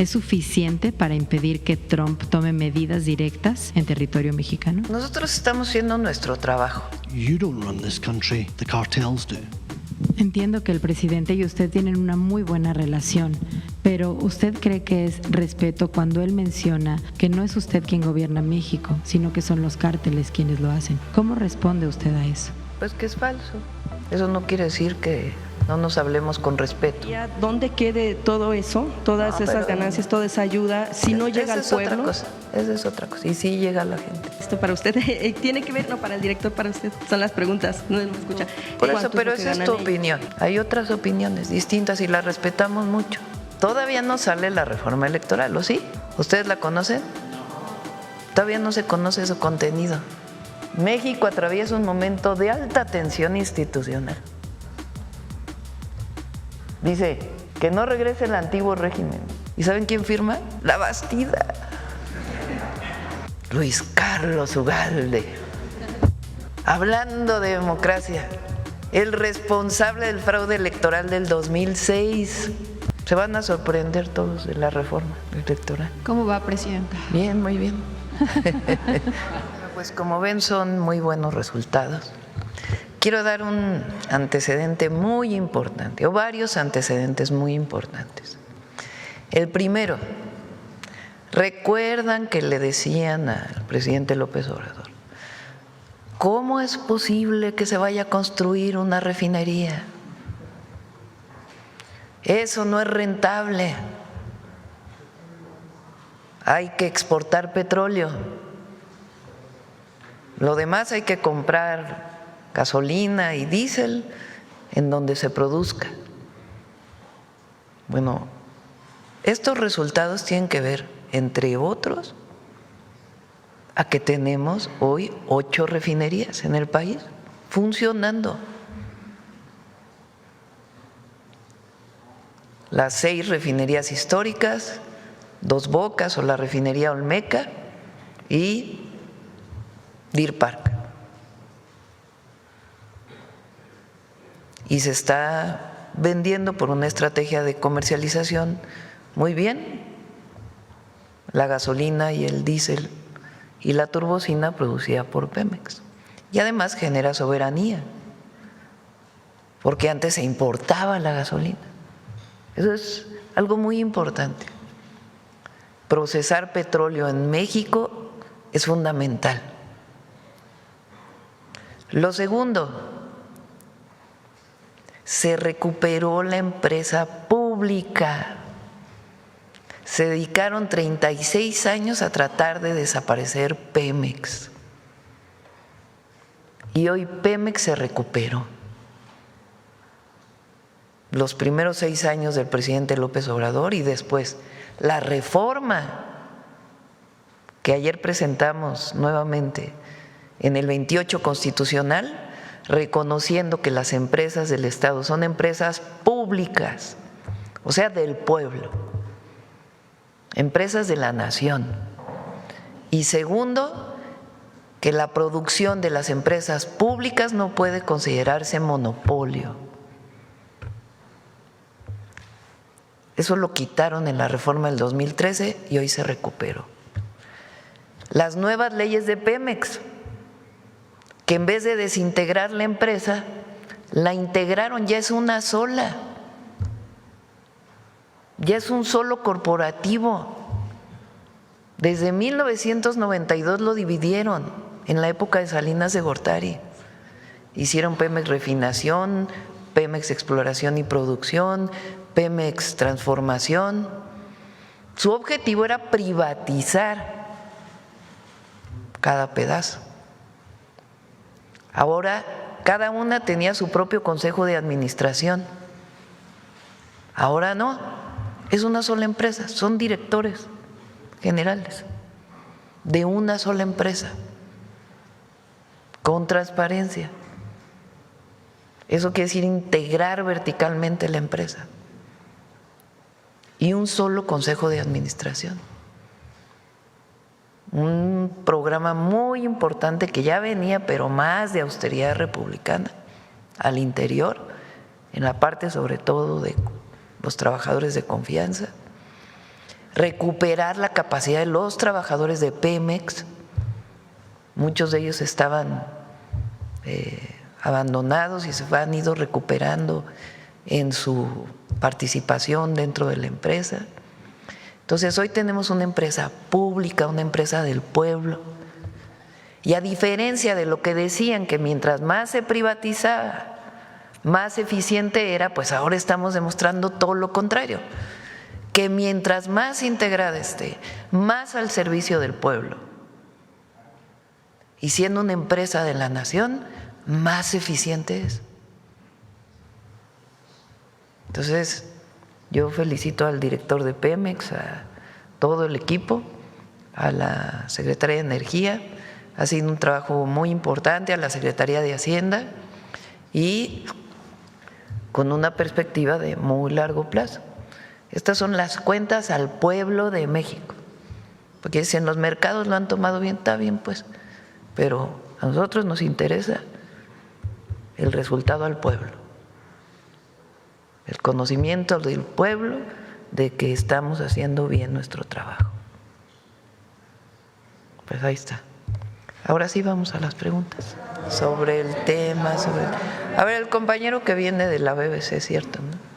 ¿es suficiente para impedir que Trump tome medidas directas en territorio mexicano? Nosotros estamos haciendo nuestro trabajo. You don't run this country, the cartels do. Entiendo que el presidente y usted tienen una muy buena relación, pero ¿usted cree que es respeto cuando él menciona que no es usted quien gobierna México, sino que son los cárteles quienes lo hacen? ¿Cómo responde usted a eso? Pues que es falso. Eso no quiere decir que no nos hablemos con respeto. ¿Y a dónde quede todo eso, todas esas ganancias, toda esa ayuda, si no llega al pueblo? Esa es otra cosa. Y sí llega a la gente. Esto para usted tiene que ver, no para el director, para usted. Son las preguntas, no me escucha. Por eso, pero esa es tu opinión. Hay otras opiniones distintas y las respetamos mucho. Todavía no sale la reforma electoral, ¿o sí? ¿Ustedes la conocen? Todavía no se conoce su contenido. México atraviesa un momento de alta tensión institucional. Dice que no regrese el antiguo régimen. ¿Y saben quién firma? La Bastida. Luis Carlos Ugalde. Hablando de democracia, el responsable del fraude electoral del 2006. Se van a sorprender todos de la reforma electoral. ¿Cómo va, presidenta? Bien, muy bien. Pues como ven, son muy buenos resultados. Quiero dar un antecedente muy importante, o varios antecedentes muy importantes. El primero, recuerdan que le decían al presidente López Obrador, ¿cómo es posible que se vaya a construir una refinería? Eso no es rentable. Hay que exportar petróleo. Lo demás hay que comprar gasolina y diésel en donde se produzca. Bueno, estos resultados tienen que ver, entre otros, a que tenemos hoy 8 refinerías en el país funcionando. Las 6 refinerías históricas, Dos Bocas o la refinería Olmeca y Deer Park. Y se está vendiendo por una estrategia de comercialización muy bien la gasolina y el diésel y la turbocina producida por Pemex. Y además genera soberanía, porque antes se importaba la gasolina. Eso es algo muy importante. Procesar petróleo en México es fundamental. Lo segundo, se recuperó la empresa pública. Se dedicaron 36 años a tratar de desaparecer Pemex. Y hoy Pemex se recuperó. Los primeros 6 años del presidente López Obrador y después la reforma que ayer presentamos nuevamente en el 28 constitucional, reconociendo que las empresas del Estado son empresas públicas, o sea, del pueblo, empresas de la nación. Y segundo, que la producción de las empresas públicas no puede considerarse monopolio. Eso lo quitaron en la reforma del 2013 y hoy se recuperó. Las nuevas leyes de Pemex, que en vez de desintegrar la empresa, la integraron, ya es una sola, ya es un solo corporativo. Desde 1992 lo dividieron, en la época de Salinas de Gortari. Hicieron Pemex Refinación, Pemex Exploración y Producción, Pemex Transformación. Su objetivo era privatizar cada pedazo. Ahora cada una tenía su propio consejo de administración. Ahora no, es una sola empresa, son directores generales de una sola empresa, con transparencia. Eso quiere decir integrar verticalmente la empresa y un solo consejo de administración. Un programa muy importante que ya venía, pero más de austeridad republicana al interior, en la parte sobre todo de los trabajadores de confianza. recuperar la capacidad de los trabajadores de Pemex. Muchos de ellos estaban abandonados y se han ido recuperando en su participación dentro de la empresa. Entonces hoy tenemos una empresa pública, una empresa del pueblo, y a diferencia de lo que decían que mientras más se privatizaba, más eficiente era, pues ahora estamos demostrando todo lo contrario, que mientras más integrada esté, más al servicio del pueblo, y siendo una empresa de la nación, más eficiente es. Entonces, yo felicito al director de Pemex, a todo el equipo, a la Secretaría de Energía, ha sido un trabajo muy importante, a la Secretaría de Hacienda y con una perspectiva de muy largo plazo. Estas son las cuentas al pueblo de México, porque si en los mercados lo han tomado bien, está bien pues, pero a nosotros nos interesa el resultado al pueblo, el conocimiento del pueblo de que estamos haciendo bien nuestro trabajo. Pues ahí está. Ahora sí vamos a las preguntas sobre el tema. A ver, el compañero que viene de la BBC, es cierto, ¿no?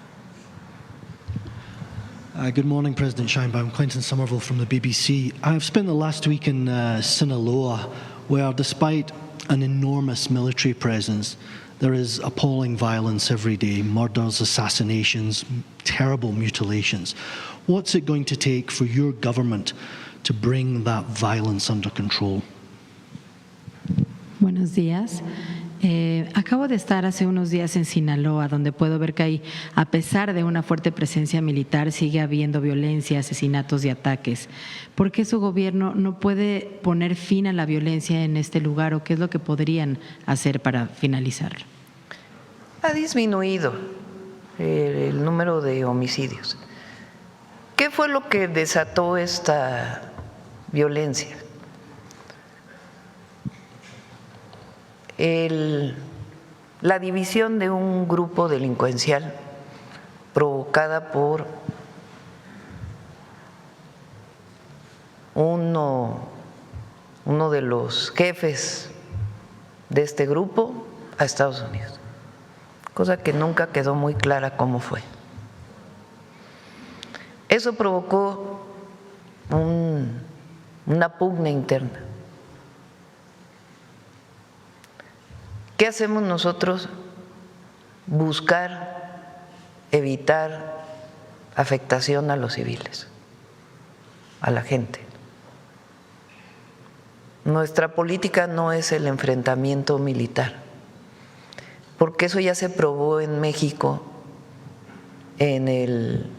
Good morning, President Sheinbaum. Clinton Somerville from the BBC. I've spent the last week in Sinaloa, where despite an enormous military presence, there is appalling violence every day, murders, assassinations, terrible mutilations. What's it going to take for your government to bring that violence under control? Buenos días. Acabo de estar hace unos días en Sinaloa, donde puedo ver que ahí, a pesar de una fuerte presencia militar, sigue habiendo violencia, asesinatos y ataques. ¿Por qué su gobierno no puede poner fin a la violencia en este lugar o qué es lo que podrían hacer para finalizarlo? Ha disminuido el número de homicidios. ¿Qué fue lo que desató esta violencia? La división de un grupo delincuencial provocada por uno de los jefes de este grupo a Estados Unidos, cosa que nunca quedó muy clara cómo fue. Eso provocó una pugna interna. ¿Qué hacemos nosotros? Buscar evitar afectación a los civiles, a la gente. Nuestra política no es el enfrentamiento militar, porque eso ya se probó en México en el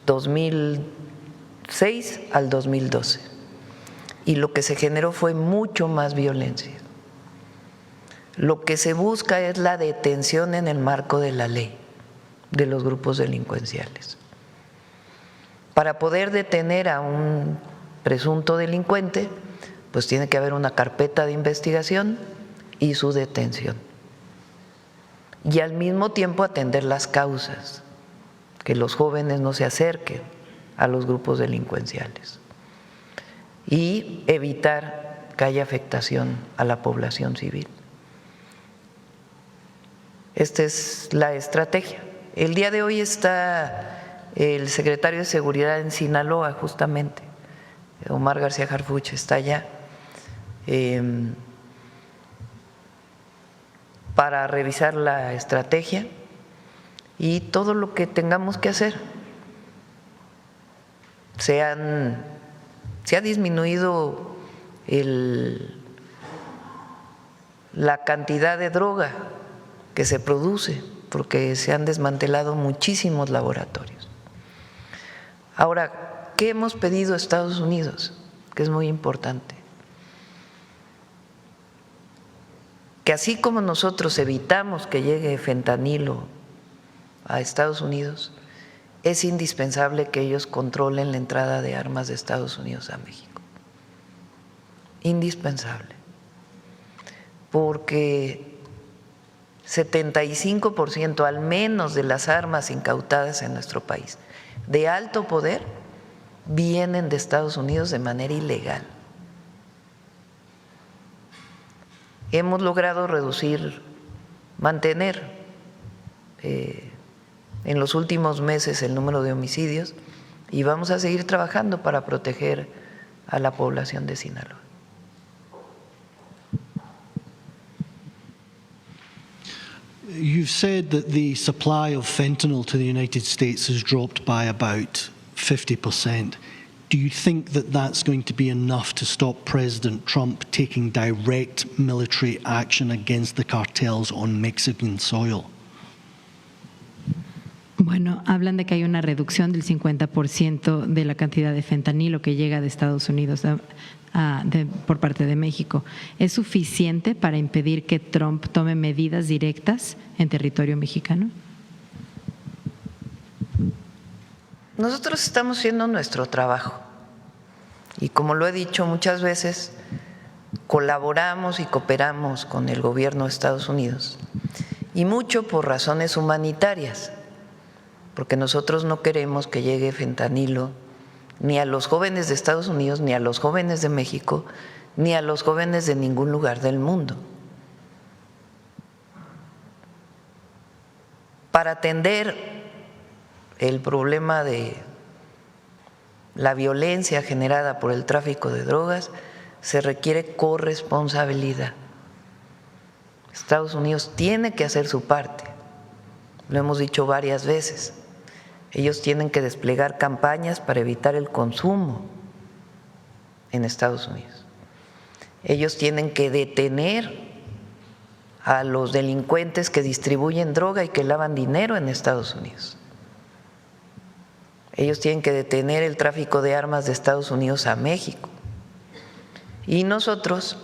2006 al 2012, y lo que se generó fue mucho más violencia. Lo que se busca es la detención en el marco de la ley de los grupos delincuenciales. Para poder detener a un presunto delincuente, pues tiene que haber una carpeta de investigación y su detención. Y al mismo tiempo atender las causas, que los jóvenes no se acerquen a los grupos delincuenciales y evitar que haya afectación a la población civil. Esta es la estrategia. El día de hoy está el secretario de Seguridad en Sinaloa, justamente, Omar García Harfuch, está allá para revisar la estrategia y todo lo que tengamos que hacer. Se ha disminuido la cantidad de droga que se produce, porque se han desmantelado muchísimos laboratorios. Ahora, ¿qué hemos pedido a Estados Unidos? Que es muy importante. Que así como nosotros evitamos que llegue fentanilo a Estados Unidos, es indispensable que ellos controlen la entrada de armas de Estados Unidos a México. Indispensable. Porque 75% al menos de las armas incautadas en nuestro país de alto poder vienen de Estados Unidos de manera ilegal. Hemos logrado mantener en los últimos meses el número de homicidios y vamos a seguir trabajando para proteger a la población de Sinaloa. You've said that the supply of fentanyl to the United States has dropped by about 50%. Do you think that that's going to be enough to stop President Trump taking direct military action against the cartels on Mexican soil? Bueno, hablan de que hay una reducción del 50% de la cantidad de fentanilo que llega de Estados Unidos por parte de México. ¿Es suficiente para impedir que Trump tome medidas directas en territorio mexicano? Nosotros estamos haciendo nuestro trabajo y, como lo he dicho muchas veces, colaboramos y cooperamos con el gobierno de Estados Unidos, y mucho por razones humanitarias, porque nosotros no queremos que llegue fentanilo ni a los jóvenes de Estados Unidos, ni a los jóvenes de México, ni a los jóvenes de ningún lugar del mundo. Para atender el problema de la violencia generada por el tráfico de drogas, se requiere corresponsabilidad. Estados Unidos tiene que hacer su parte, lo hemos dicho varias veces. Ellos tienen que desplegar campañas para evitar el consumo en Estados Unidos. Ellos tienen que detener a los delincuentes que distribuyen droga y que lavan dinero en Estados Unidos. Ellos tienen que detener el tráfico de armas de Estados Unidos a México. Y nosotros,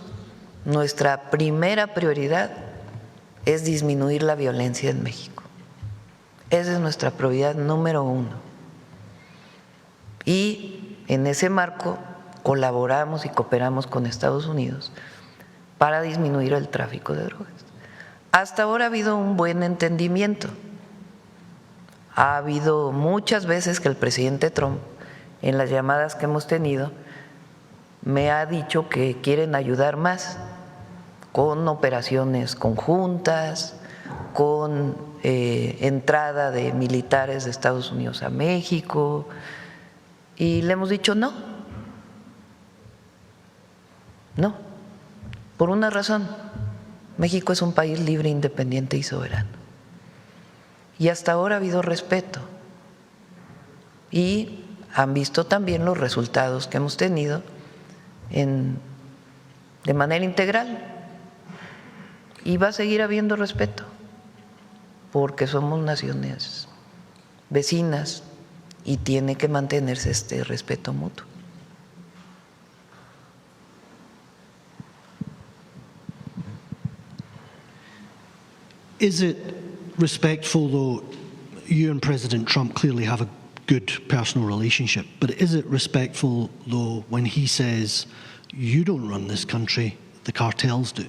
nuestra primera prioridad es disminuir la violencia en México. Esa es nuestra prioridad número uno. Y en ese marco colaboramos y cooperamos con Estados Unidos para disminuir el tráfico de drogas. Hasta ahora ha habido un buen entendimiento. Ha habido muchas veces que el presidente Trump, en las llamadas que hemos tenido, me ha dicho que quieren ayudar más con operaciones conjuntas, con entrada de militares de Estados Unidos a México, y le hemos dicho no, por una razón: México es un país libre, independiente y soberano. Y hasta ahora ha habido respeto y han visto también los resultados que hemos tenido de manera integral, y va a seguir habiendo respeto porque somos naciones vecinas y tiene que mantenerse este respeto mutuo. Is it respectful, though, you and President Trump clearly have a good personal relationship, but is it respectful, though, when he says you don't run this country, the cartels do?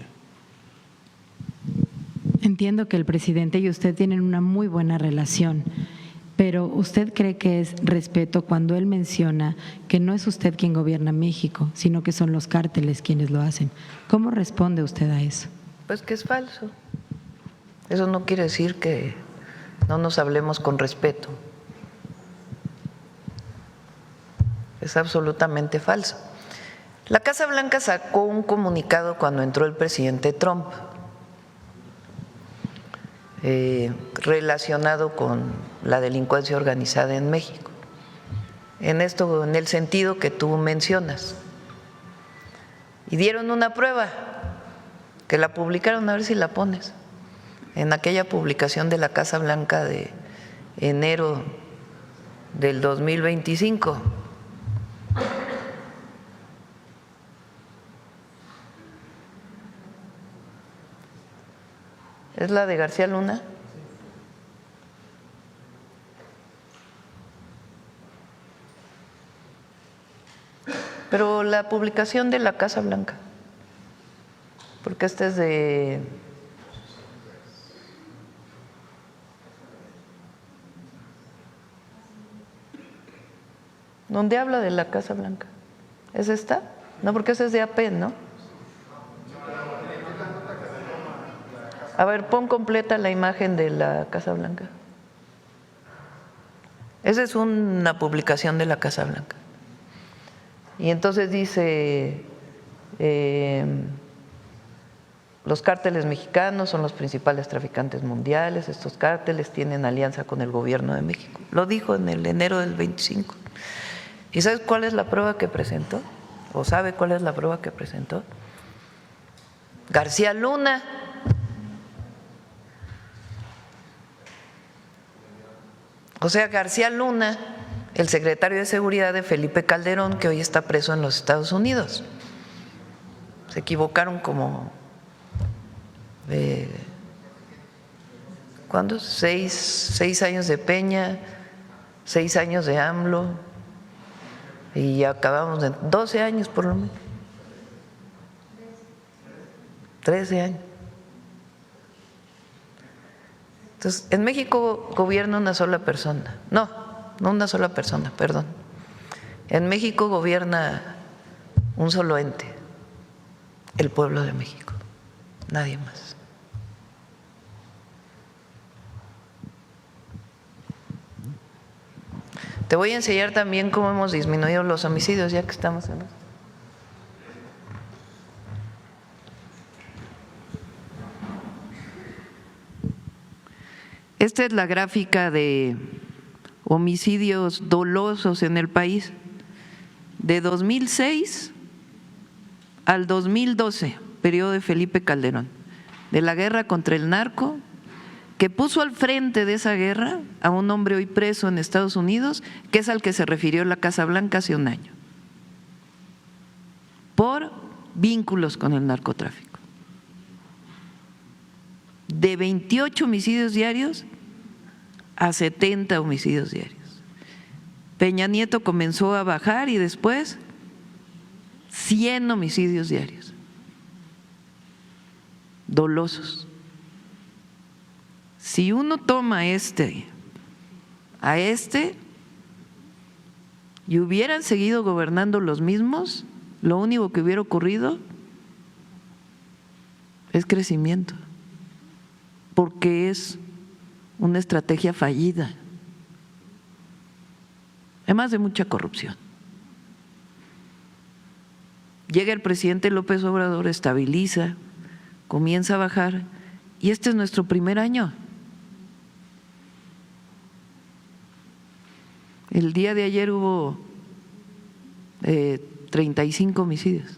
Entiendo que el presidente y usted tienen una muy buena relación, pero ¿usted cree que es respeto cuando él menciona que no es usted quien gobierna México, sino que son los cárteles quienes lo hacen? ¿Cómo responde usted a eso? Pues que es falso. Eso no quiere decir que no nos hablemos con respeto. Es absolutamente falso. La Casa Blanca sacó un comunicado cuando entró el presidente Trump, relacionado con la delincuencia organizada en México, en el sentido que tú mencionas, y dieron una prueba que la publicaron, a ver si la pones, en aquella publicación de la Casa Blanca de enero del 2025. ¿Es la de García Luna? Pero la publicación de la Casa Blanca, porque esta es de… donde habla de la Casa Blanca. ¿Es esta? No, porque esa es de AP, ¿no? A ver, pon completa la imagen de la Casa Blanca. Esa es una publicación de la Casa Blanca. Y entonces dice, los cárteles mexicanos son los principales traficantes mundiales, estos cárteles tienen alianza con el gobierno de México. Lo dijo en el enero del 25. ¿Y sabes cuál es la prueba que presentó? ¿O sabe cuál es la prueba que presentó? García Luna. O sea, García Luna, el secretario de Seguridad de Felipe Calderón, que hoy está preso en los Estados Unidos. Se equivocaron como ¿cuándo? 6 años de Peña, 6 años de AMLO, y acabamos de 12 años por lo menos. 13 años. Entonces, en México gobierna una sola persona. No una sola persona, perdón. En México gobierna un solo ente, el pueblo de México, nadie más. Te voy a enseñar también cómo hemos disminuido los homicidios, ya que estamos en esto. Esta es la gráfica de homicidios dolosos en el país de 2006 al 2012, periodo de Felipe Calderón, de la guerra contra el narco, que puso al frente de esa guerra a un hombre hoy preso en Estados Unidos, que es al que se refirió la Casa Blanca hace un año, por vínculos con el narcotráfico. De 28 homicidios diarios a 70 homicidios diarios. Peña Nieto comenzó a bajar y después 100 homicidios diarios, dolosos. Si uno toma a este y hubieran seguido gobernando los mismos, lo único que hubiera ocurrido es crecimiento, porque es una estrategia fallida, además de mucha corrupción. Llega el presidente López Obrador, estabiliza, comienza a bajar, y este es nuestro primer año. El día de ayer hubo 35 homicidios.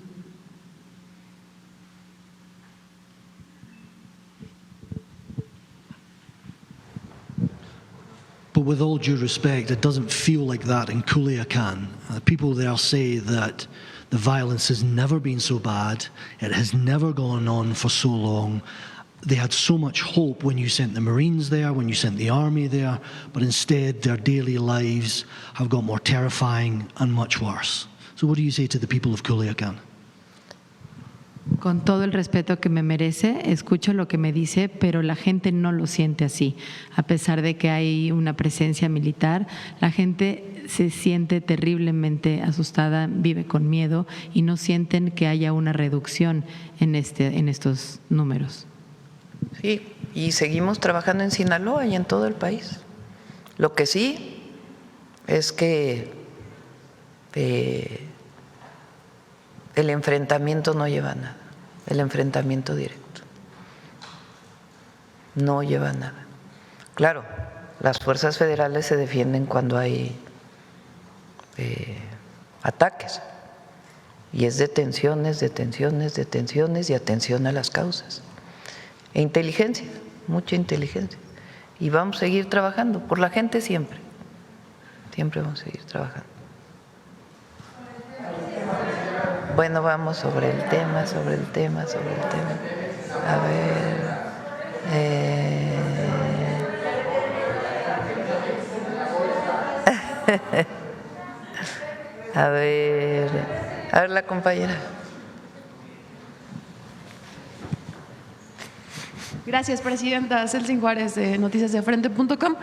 But with all due respect, it doesn't feel like that in Culiacan. People there say that the violence has never been so bad, it has never gone on for so long. They had so much hope when you sent the Marines there, when you sent the Army there, but instead their daily lives have got more terrifying and much worse. So what do you say to the people of Culiacan? Con todo el respeto que me merece, escucho lo que me dice, pero la gente no lo siente así. A pesar de que hay una presencia militar, la gente se siente terriblemente asustada, vive con miedo y no sienten que haya una reducción en estos números. Sí, y seguimos trabajando en Sinaloa y en todo el país. Lo que sí es que el enfrentamiento no lleva a nada, el enfrentamiento directo no lleva a nada. Claro, las fuerzas federales se defienden cuando hay ataques, y es detenciones, detenciones, detenciones y atención a las causas. E inteligencia, mucha inteligencia. Y vamos a seguir trabajando por la gente siempre. Siempre vamos a seguir trabajando. Bueno, vamos sobre el tema. A ver. A ver la compañera. Gracias, presidenta. Celsin Juárez, de noticiasdefrente.com.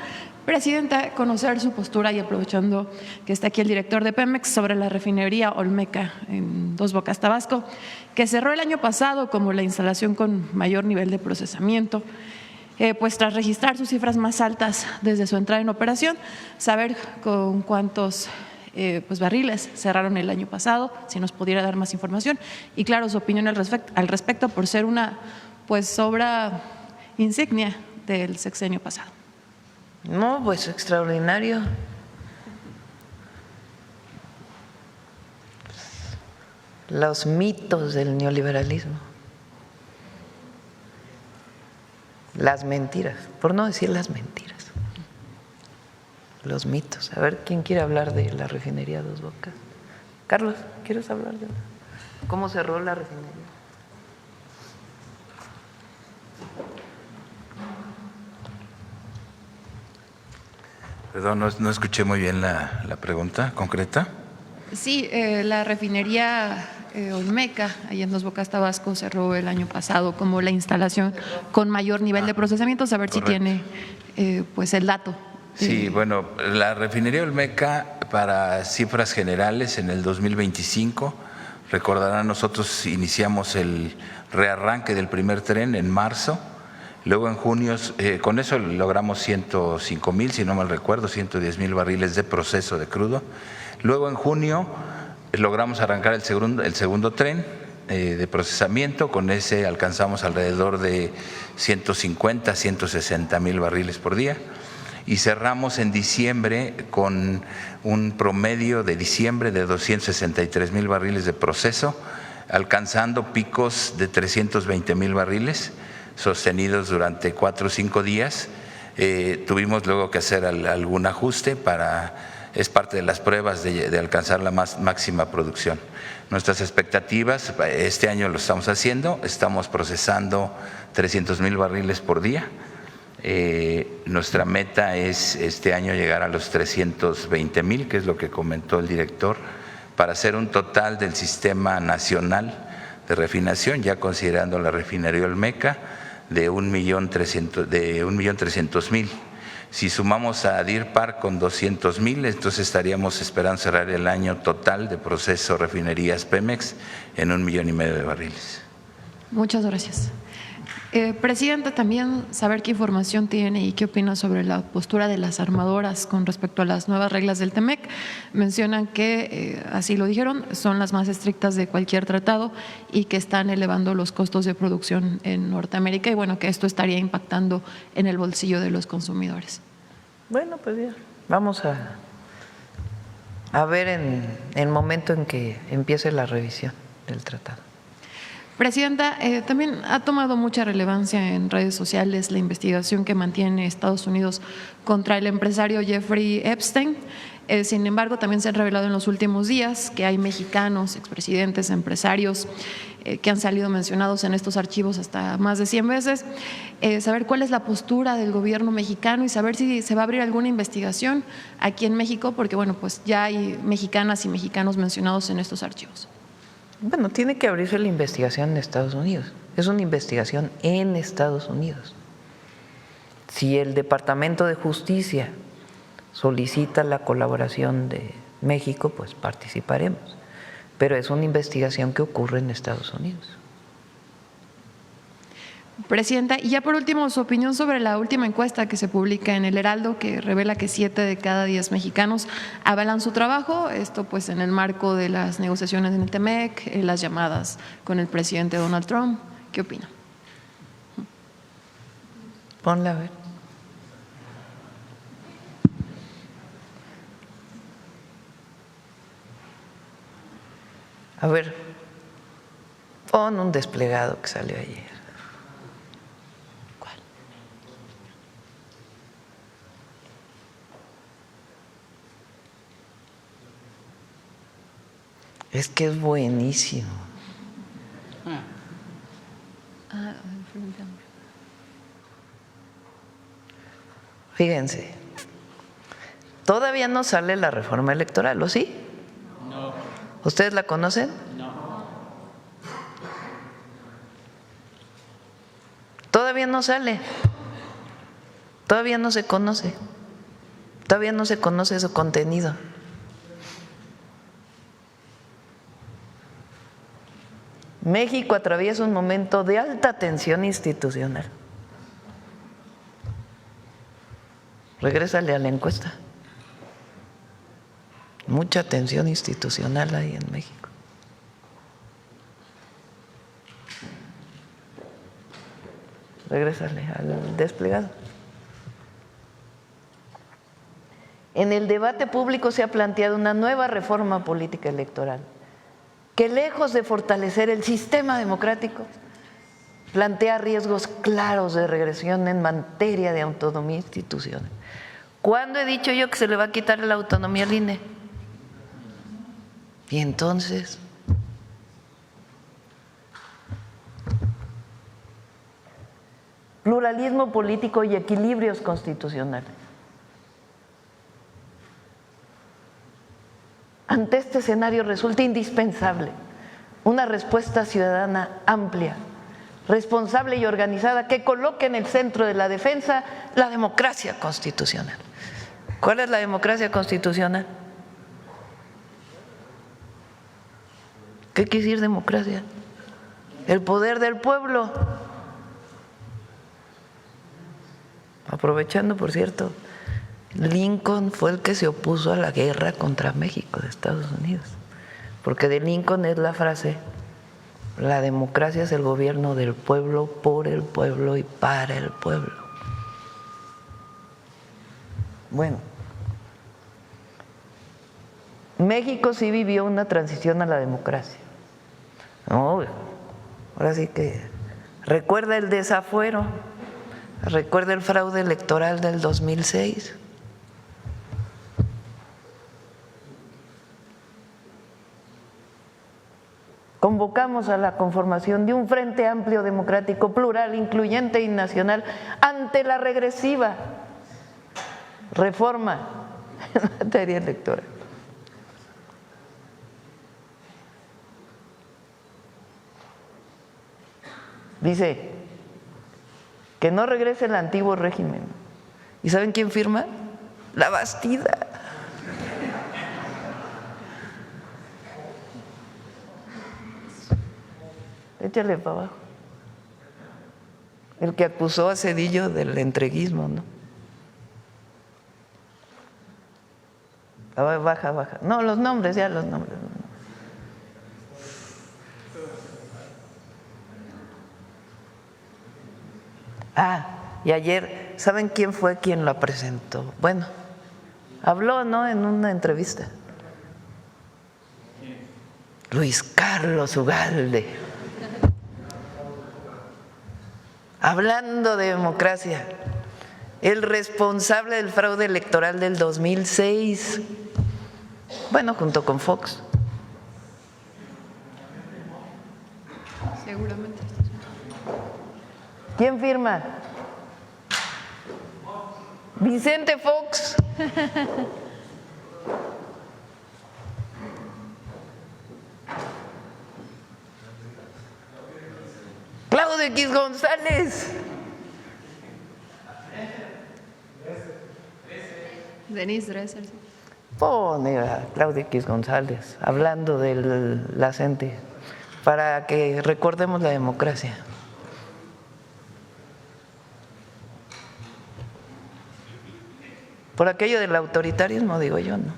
Presidenta, conocer su postura y aprovechando que está aquí el director de Pemex sobre la refinería Olmeca en Dos Bocas, Tabasco, que cerró el año pasado como la instalación con mayor nivel de procesamiento. Pues tras registrar sus cifras más altas desde su entrada en operación, saber con cuántos pues barriles cerraron el año pasado, si nos pudiera dar más información y claro, su opinión al respecto por ser una pues obra insignia del sexenio pasado. No, pues extraordinario. Los mitos del neoliberalismo. Las mentiras, por no decir las mentiras. Los mitos. A ver, ¿quién quiere hablar de la refinería Dos Bocas? Carlos, ¿quieres hablar de cómo cerró la refinería? Perdón, no escuché muy bien la pregunta concreta. Sí, la refinería Olmeca, ahí en Dos Bocas, Tabasco, cerró el año pasado como la instalación con mayor nivel de procesamiento. A ver correcto. si tiene pues el dato. Sí, bueno, la refinería Olmeca, para cifras generales, en el 2025, recordarán, nosotros iniciamos el rearranque del primer tren en marzo. Luego en junio, con eso logramos 105,000, si no mal recuerdo, 110,000 barriles de proceso de crudo. Luego en junio logramos arrancar el segundo tren de procesamiento, con ese alcanzamos alrededor de 150, 160,000 barriles por día. Y cerramos en diciembre con un promedio de diciembre de 263,000 barriles de proceso, alcanzando picos de 320,000 barriles sostenidos durante 4 o 5 días. Tuvimos luego que hacer algún ajuste es parte de las pruebas de alcanzar la máxima producción. Nuestras expectativas, este año lo estamos haciendo, estamos procesando 300,000 barriles por día. Nuestra meta es este año llegar a los 320,000, que es lo que comentó el director, para hacer un total del sistema nacional de refinación, ya considerando la refinería Olmeca, de 1,300,000. Si sumamos a DIRPAR con 200,000, entonces estaríamos esperando cerrar el año total de proceso refinerías Pemex en 1,5 millones de barriles. Muchas gracias. Presidenta, también saber qué información tiene y qué opina sobre la postura de las armadoras con respecto a las nuevas reglas del TEMEC. Mencionan que, así lo dijeron, son las más estrictas de cualquier tratado y que están elevando los costos de producción en Norteamérica y bueno, que esto estaría impactando en el bolsillo de los consumidores. Bueno, pues ya, vamos a ver en el momento en que empiece la revisión del tratado. Presidenta, también ha tomado mucha relevancia en redes sociales la investigación que mantiene Estados Unidos contra el empresario Jeffrey Epstein. Sin embargo, también se han revelado en los últimos días que hay mexicanos, expresidentes, empresarios que han salido mencionados en estos archivos hasta más de 100 veces. Saber cuál es la postura del gobierno mexicano y saber si se va a abrir alguna investigación aquí en México, porque bueno, pues ya hay mexicanas y mexicanos mencionados en estos archivos. Bueno, tiene que abrirse la investigación en Estados Unidos. Es una investigación en Estados Unidos. Si el Departamento de Justicia solicita la colaboración de México, pues participaremos. Pero es una investigación que ocurre en Estados Unidos. Presidenta, y ya por último, su opinión sobre la última encuesta que se publica en El Heraldo, que revela que 7 de cada 10 mexicanos avalan su trabajo, esto pues en el marco de las negociaciones en el TEMEC, las llamadas con el presidente Donald Trump. ¿Qué opina? Ponla a ver. A ver, pon un desplegado que salió ayer. Es que es buenísimo. Fíjense, todavía no sale la reforma electoral, ¿o sí? No. ¿Ustedes la conocen? No. Todavía todavía no sale, todavía no se conoce su contenido. México atraviesa un momento de alta tensión institucional. Regrésale a la encuesta. Mucha tensión institucional hay en México. Regrésale al desplegado. En el debate público se ha planteado una nueva reforma política electoral que, lejos de fortalecer el sistema democrático, plantea riesgos claros de regresión en materia de autonomía institucional. ¿Cuándo he dicho yo que se le va a quitar la autonomía al INE? Y entonces, pluralismo político y equilibrios constitucionales. Ante este escenario resulta indispensable una respuesta ciudadana amplia, responsable y organizada que coloque en el centro de la defensa la democracia constitucional. ¿Cuál es la democracia constitucional? ¿Qué quiere decir democracia? El poder del pueblo. Aprovechando, por cierto, Lincoln fue el que se opuso a la guerra contra México de Estados Unidos, porque de Lincoln es la frase: la democracia es el gobierno del pueblo, por el pueblo y para el pueblo. Bueno, México sí vivió una transición a la democracia. No, ahora sí que recuerda el desafuero, recuerda el fraude electoral del 2006. Convocamos a la conformación de un frente amplio, democrático, plural, incluyente y nacional ante la regresiva reforma en materia electoral. Dice que no regrese el antiguo régimen. ¿Y saben quién firma? La Bastida. Échale para abajo. El que acusó a Zedillo del entreguismo, ¿no? Baja, baja. No, los nombres, ya los nombres. Y ayer, ¿saben quién fue quien la presentó? Bueno, habló, ¿no?, en una entrevista. Luis Carlos Ugalde. Hablando de democracia, el responsable del fraude electoral del 2006, bueno, junto con Fox. Seguramente. ¿Quién firma? Vicente Fox. Claudio X González. Denise Dresser. Pone a Claudio X González hablando de la gente para que recordemos la democracia. Por aquello del autoritarismo, digo yo, ¿no?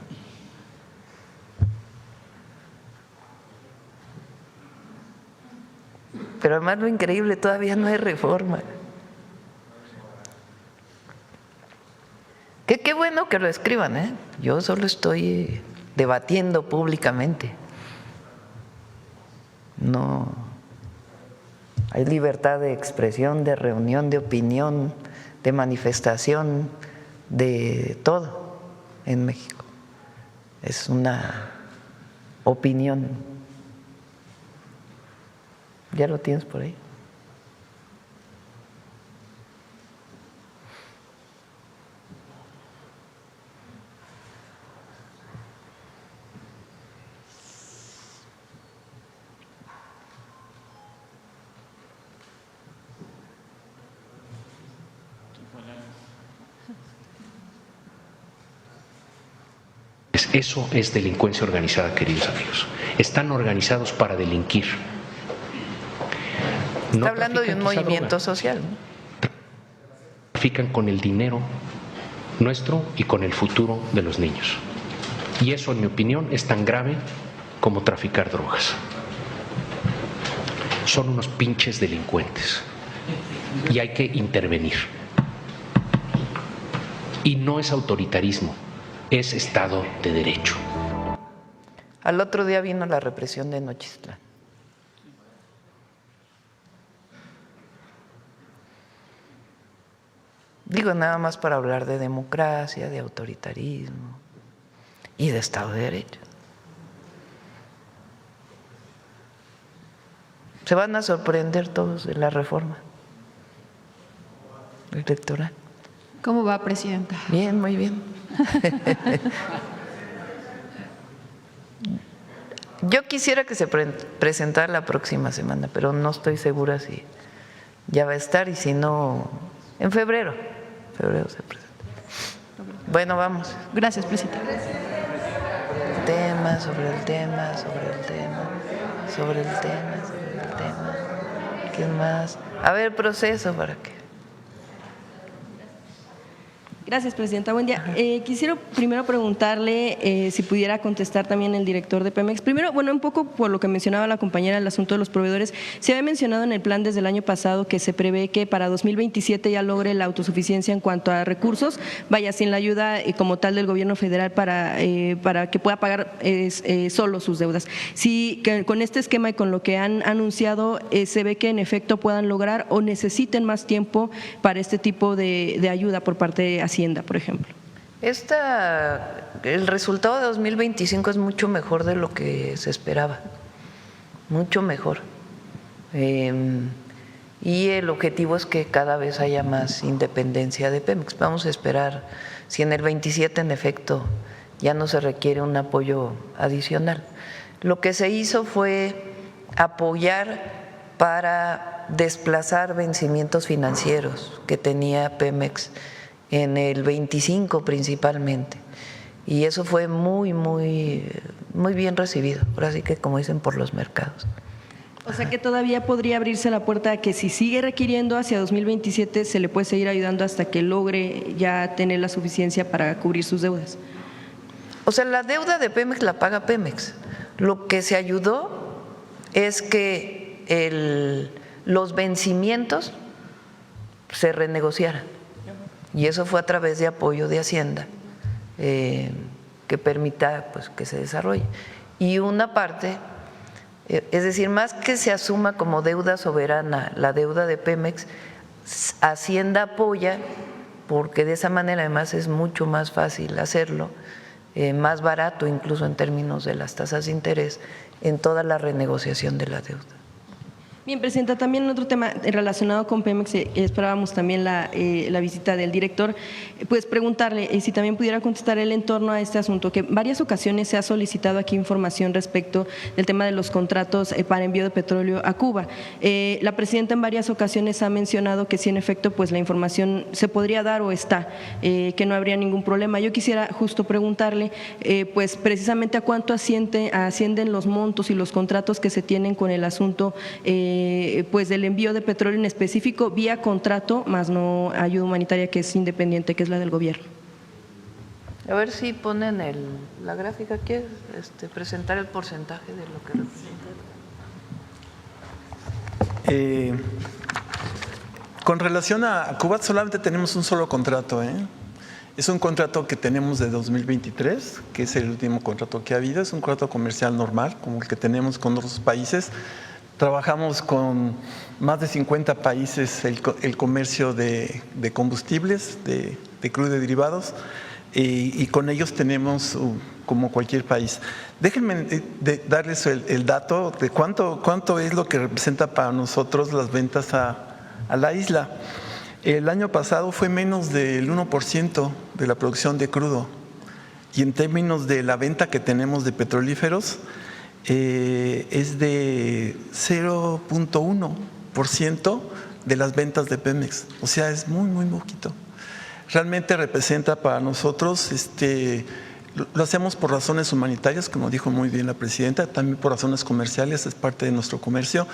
Pero además lo increíble, todavía no hay reforma. Qué bueno que lo escriban, ¿eh? Yo solo estoy debatiendo públicamente. No hay libertad de expresión, de reunión, de opinión, de manifestación, de todo en México. Es una opinión. ¿Ya lo tienes por ahí? Eso es delincuencia organizada, queridos amigos. Están organizados para delinquir. Está hablando de un movimiento social, ¿no? Trafican con el dinero nuestro y con el futuro de los niños. Y eso, en mi opinión, es tan grave como traficar drogas. Son unos pinches delincuentes y hay que intervenir. Y no es autoritarismo, es Estado de Derecho. Al otro día vino la represión de Nochistlán. Digo, nada más para hablar de democracia, de autoritarismo y de Estado de Derecho. Se van a sorprender todos de la reforma electoral. ¿Cómo va, presidenta? Bien, muy bien. Yo quisiera que se presentara la próxima semana, pero no estoy segura si ya va a estar y si no, en febrero. Febrero se presenta. Bueno, vamos. Gracias, presidenta. Tema sobre el tema, sobre el tema, sobre el tema, sobre el tema. ¿Qué más? A ver, proceso para que. Gracias, presidenta. Buen día. Quisiera primero preguntarle si pudiera contestar también el director de Pemex. Primero, bueno, un poco por lo que mencionaba la compañera, el asunto de los proveedores. Se había mencionado en el plan desde el año pasado que se prevé que para 2027 ya logre la autosuficiencia en cuanto a recursos, vaya, sin la ayuda como tal del gobierno federal para que pueda pagar solo sus deudas. Si que con este esquema y con lo que han anunciado, se ve que en efecto puedan lograr o necesiten más tiempo para este tipo de ayuda por parte de Hacienda, por ejemplo. El resultado de 2025 es mucho mejor de lo que se esperaba, mucho mejor. Y el objetivo es que cada vez haya más independencia de Pemex. Vamos a esperar si en el 27 en efecto ya no se requiere un apoyo adicional. Lo que se hizo fue apoyar para desplazar vencimientos financieros que tenía Pemex en el 25 principalmente, y eso fue muy bien recibido, ahora sí que como dicen por los mercados. O sea que todavía podría abrirse la puerta a que si sigue requiriendo hacia 2027 se le puede seguir ayudando hasta que logre ya tener la suficiencia para cubrir sus deudas. O sea, la deuda de Pemex la paga Pemex. Lo que se ayudó es que los vencimientos se renegociaran. Y eso fue a través de apoyo de Hacienda, que permita pues, que se desarrolle. Y una parte, es decir, más que se asuma como deuda soberana la deuda de Pemex, Hacienda apoya, porque de esa manera además es mucho más fácil hacerlo, más barato incluso en términos de las tasas de interés, en toda la renegociación de la deuda. Bien, presidenta, también otro tema relacionado con Pemex, esperábamos también la visita del director, pues preguntarle si también pudiera contestar él en torno a este asunto, que en varias ocasiones se ha solicitado aquí información respecto del tema de los contratos para envío de petróleo a Cuba. La presidenta en varias ocasiones ha mencionado que si en efecto pues la información se podría dar o está, que no habría ningún problema. Yo quisiera justo preguntarle pues precisamente a cuánto ascienden los montos y los contratos que se tienen con el asunto pues del envío de petróleo en específico vía contrato, más no ayuda humanitaria que es independiente, que es la del gobierno. A ver si ponen la gráfica, ¿quieres presentar el porcentaje de lo que representa? Con relación a Cuba solamente tenemos un solo contrato, Es un contrato que tenemos de 2023, que es el último contrato que ha habido, es un contrato comercial normal, como el que tenemos con otros países. Trabajamos con más de 50 países el comercio de combustibles, de crudo y derivados, y con ellos tenemos como cualquier país. Déjenme darles el dato de cuánto es lo que representa para nosotros las ventas a la isla. El año pasado fue menos del 1% de la producción de crudo, y en términos de la venta que tenemos de petrolíferos, es de 0.1% de las ventas de Pemex, o sea, es muy poquito. Realmente representa para nosotros Lo hacemos por razones humanitarias, como dijo muy bien la presidenta, también por razones comerciales, es parte de nuestro comercio.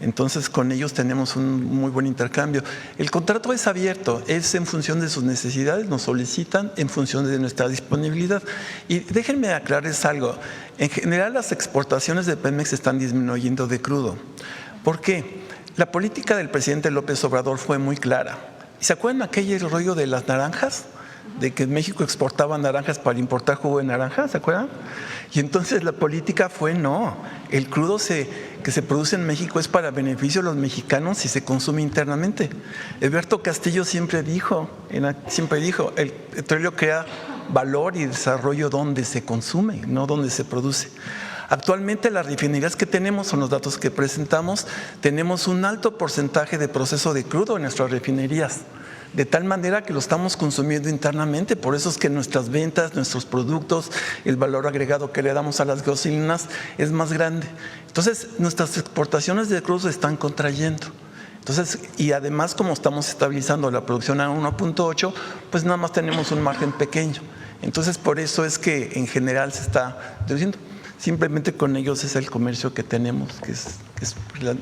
Entonces, con ellos tenemos un muy buen intercambio. El contrato es abierto, es en función de sus necesidades, nos solicitan en función de nuestra disponibilidad. Y déjenme aclararles algo. En general, las exportaciones de Pemex están disminuyendo de crudo. ¿Por qué? La política del presidente López Obrador fue muy clara. ¿Se acuerdan aquel rollo de las naranjas? De que México exportaba naranjas para importar jugo de naranja, ¿se acuerdan? Y entonces la política fue no, el crudo que se produce en México es para beneficio de los mexicanos y se consume internamente. Alberto Castillo siempre dijo, el petróleo crea valor y desarrollo donde se consume, no donde se produce. Actualmente las refinerías que tenemos, son los datos que presentamos, tenemos un alto porcentaje de proceso de crudo en nuestras refinerías, de tal manera que lo estamos consumiendo internamente. Por eso es que nuestras ventas, nuestros productos, el valor agregado que le damos a las gasolinas es más grande. Entonces, nuestras exportaciones de crudo se están contrayendo. Entonces, y además, como estamos estabilizando la producción a 1.8, pues nada más tenemos un margen pequeño. Entonces, por eso es que en general se está reduciendo. Simplemente con ellos es el comercio que tenemos, que es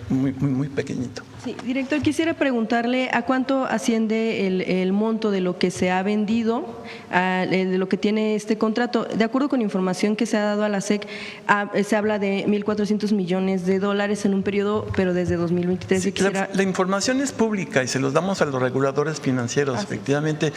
muy pequeñito. Sí, director, quisiera preguntarle a cuánto asciende el monto de lo que se ha vendido, de lo que tiene este contrato. De acuerdo con información que se ha dado a la SEC, se habla de 1.400 millones de dólares en un periodo, pero desde 2023. Sí, la información es pública y se los damos a los reguladores financieros. Efectivamente,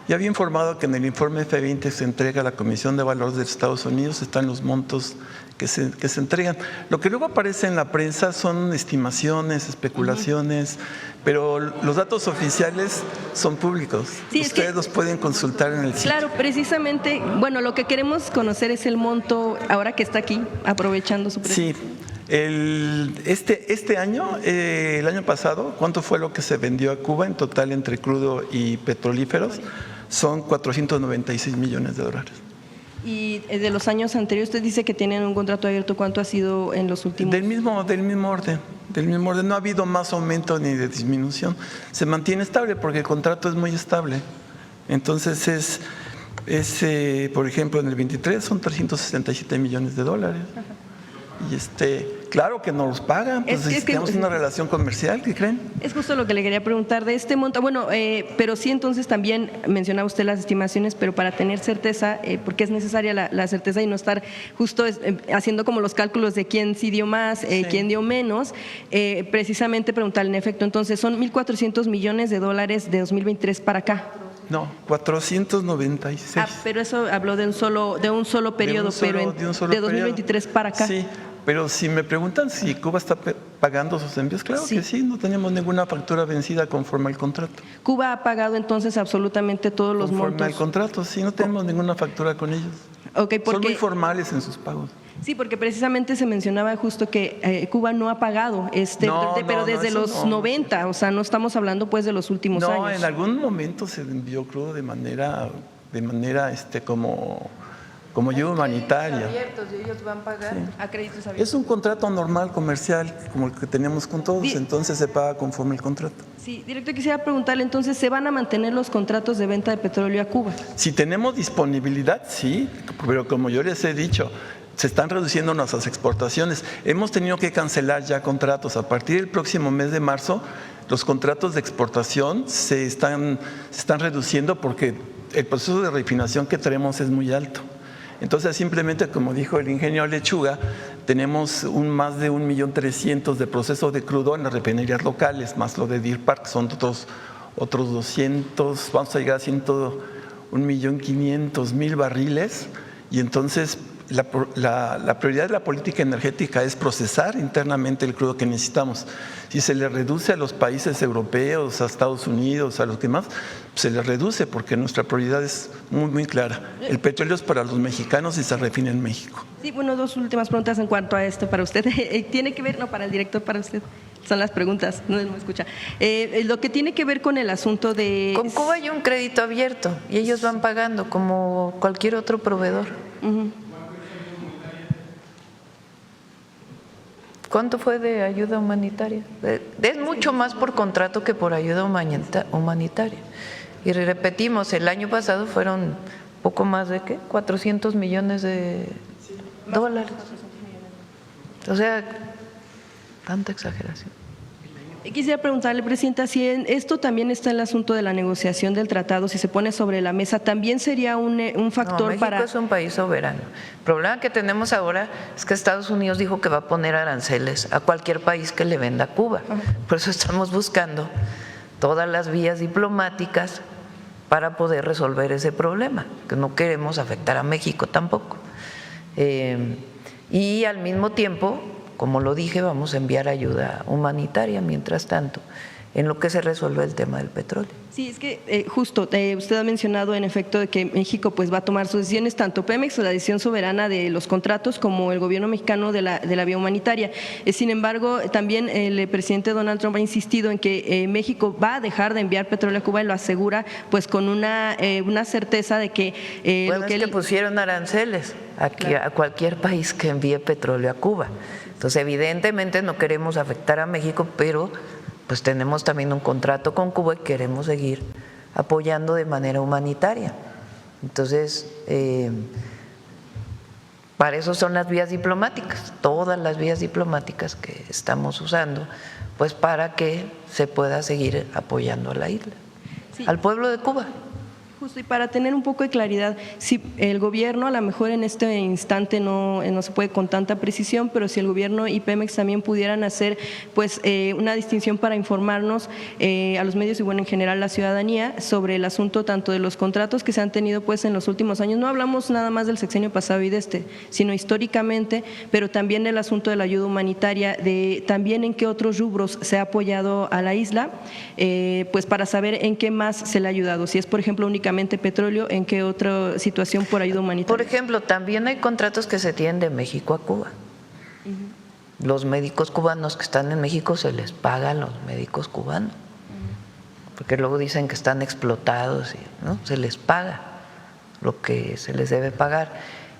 ya había informado que en el informe F20 se entrega a la Comisión de Valores de Estados Unidos, están los montos que se entregan. Lo que luego aparece en la prensa son estimaciones, especulaciones, pero los datos oficiales son públicos. Sí, ustedes los pueden consultar en el sitio. Claro, precisamente, bueno, lo que queremos conocer es el monto, ahora que está aquí, aprovechando su presencia. Sí. Este año, el año pasado, ¿cuánto fue lo que se vendió a Cuba en total entre crudo y petrolíferos? Son 496 millones de dólares. Y de los años anteriores, usted dice que tienen un contrato abierto, ¿cuánto ha sido en los últimos? Del mismo orden. No ha habido más aumento ni de disminución. Se mantiene estable porque el contrato es muy estable. Entonces por ejemplo, en el 23 son 367 millones de dólares. Y claro que nos los pagan, pues tenemos una relación comercial, ¿qué creen? Es justo lo que le quería preguntar de este monto. Bueno, pero sí, entonces también mencionaba usted las estimaciones, pero para tener certeza, porque es necesaria la certeza y no estar justo haciendo como los cálculos de quién sí dio más, quién dio menos, precisamente preguntarle en efecto, entonces son 1.400 millones de dólares de 2023 para acá. No, 496. Pero eso habló de un solo periodo, de 2023 para acá. Sí, pero si me preguntan si Cuba está pagando sus envíos, claro que sí, no tenemos ninguna factura vencida conforme al contrato. ¿Cuba ha pagado entonces absolutamente todos los montos? Conforme al contrato, sí, no tenemos ninguna factura con ellos. Son muy formales en sus pagos. Sí, porque precisamente se mencionaba justo que Cuba no ha pagado, pero desde los 90, o sea, no estamos hablando pues de los últimos años. No, en algún momento se envió crudo de manera como ayuda humanitaria. Abiertos, y ellos van a pagar a créditos abiertos. Es un contrato normal comercial como el que tenemos con todos, entonces se paga conforme el contrato. Sí, director, quisiera preguntarle, entonces, ¿se van a mantener los contratos de venta de petróleo a Cuba? Si tenemos disponibilidad, sí, pero como yo les he dicho, se están reduciendo nuestras exportaciones. Hemos tenido que cancelar ya contratos. A partir del próximo mes de marzo, los contratos de exportación se están reduciendo porque el proceso de refinación que tenemos es muy alto. Entonces, simplemente, como dijo el ingeniero Lechuga, tenemos más de 1.300.000 de proceso de crudo en las refinerías locales, más lo de Deer Park, son otros 200, vamos a llegar a 1.500.000 barriles, y entonces la prioridad de la política energética es procesar internamente el crudo que necesitamos. Si se le reduce a los países europeos, a Estados Unidos, a los demás, se le reduce porque nuestra prioridad es muy clara. El petróleo es para los mexicanos y se refina en México. Sí, bueno, dos últimas preguntas en cuanto a esto para usted. Tiene que ver, no, para el director, para usted. Son las preguntas, no me escucha. Lo que tiene que ver con el asunto de… Con Cuba hay un crédito abierto y ellos van pagando como cualquier otro proveedor. ¿Cuánto fue de ayuda humanitaria? Es mucho más por contrato que por ayuda humanitaria. Y repetimos, el año pasado fueron poco más de ¿qué? 400 millones de dólares. O sea, tanta exageración. Quisiera preguntarle, Presidenta, si esto también está en el asunto de la negociación del tratado, si se pone sobre la mesa, ¿también sería un factor México para...? es un país soberano. El problema que tenemos ahora es que Estados Unidos dijo que va a poner aranceles a cualquier país que le venda a Cuba. Por eso estamos buscando todas las vías diplomáticas para poder resolver ese problema, que no queremos afectar a México tampoco. Y al mismo tiempo, como lo dije, vamos a enviar ayuda humanitaria mientras tanto, en lo que se resuelve el tema del petróleo. Sí, es que justo usted ha mencionado en efecto de que México pues va a tomar sus decisiones, tanto Pemex, la decisión soberana de los contratos, como el gobierno mexicano de la vía humanitaria. Sin embargo, también el presidente Donald Trump ha insistido en que México va a dejar de enviar petróleo a Cuba y lo asegura pues con una certeza de que… Bueno, que pusieron aranceles aquí, a cualquier país que envíe petróleo a Cuba. Entonces, evidentemente no queremos afectar a México, pero pues tenemos también un contrato con Cuba y queremos seguir apoyando de manera humanitaria. Entonces, para eso son las vías diplomáticas, todas las vías diplomáticas que estamos usando, pues para que se pueda seguir apoyando a la isla, sí, al pueblo de Cuba. Justo, y para tener un poco de claridad, si el gobierno, a lo mejor en este instante no se puede con tanta precisión, pero si el gobierno y Pemex también pudieran hacer pues una distinción para informarnos a los medios y bueno en general la ciudadanía sobre el asunto tanto de los contratos que se han tenido pues en los últimos años, no hablamos nada más del sexenio pasado y de sino históricamente, pero también del asunto de la ayuda humanitaria, de también en qué otros rubros se ha apoyado a la isla, pues para saber en qué más se le ha ayudado, si es por ejemplo únicamente petróleo, ¿en qué otra situación por ayuda humanitaria? Por ejemplo, también hay contratos que se tienen de México a Cuba. Los médicos cubanos que están en México se les paga a los médicos cubanos, porque luego dicen que están explotados, ¿no? Se les paga lo que se les debe pagar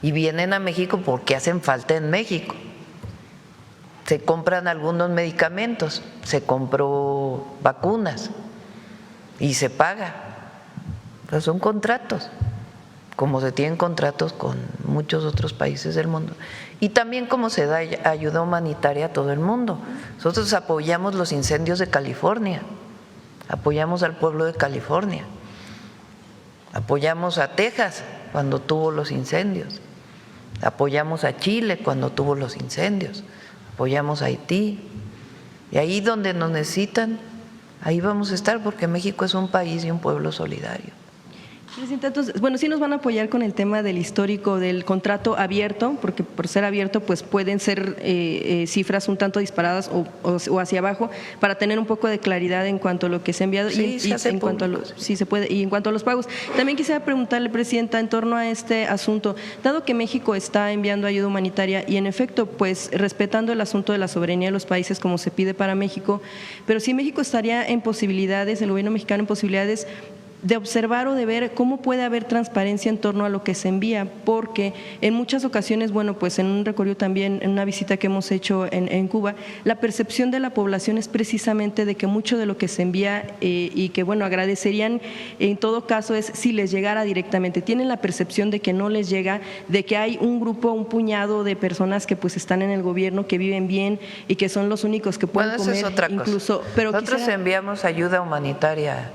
y vienen a México porque hacen falta en México. Se compran algunos medicamentos, se compró vacunas y se paga. Pero son contratos, como se tienen contratos con muchos otros países del mundo. Y también como se da ayuda humanitaria a todo el mundo. Nosotros apoyamos los incendios de California, apoyamos al pueblo de California, apoyamos a Texas cuando tuvo los incendios, apoyamos a Chile cuando tuvo los incendios, apoyamos a Haití. Y ahí donde nos necesitan, ahí vamos a estar, porque México es un país y un pueblo solidario. Presidenta, entonces, bueno, sí nos van a apoyar con el tema del histórico del contrato abierto, porque por ser abierto pues pueden ser cifras un tanto disparadas o hacia abajo, para tener un poco de claridad en cuanto a lo que se ha enviado sí, y en cuanto a los, sí se puede, y en cuanto a los pagos. También quisiera preguntarle, Presidenta, en torno a este asunto, dado que México está enviando ayuda humanitaria y en efecto pues respetando el asunto de la soberanía de los países como se pide para México, pero si México estaría en posibilidades, el gobierno mexicano en posibilidades de observar o de ver cómo puede haber transparencia en torno a lo que se envía, porque en muchas ocasiones, bueno, pues en un recorrido también, en una visita que hemos hecho en Cuba, la percepción de la población es precisamente de que mucho de lo que se envía y que, bueno, agradecerían en todo caso es si les llegara directamente. Tienen la percepción de que no les llega, de que hay un grupo, un puñado de personas que pues están en el gobierno, que viven bien y que son los únicos que pueden comer. Esa es otra incluso, cosa. Pero nosotros enviamos ayuda humanitaria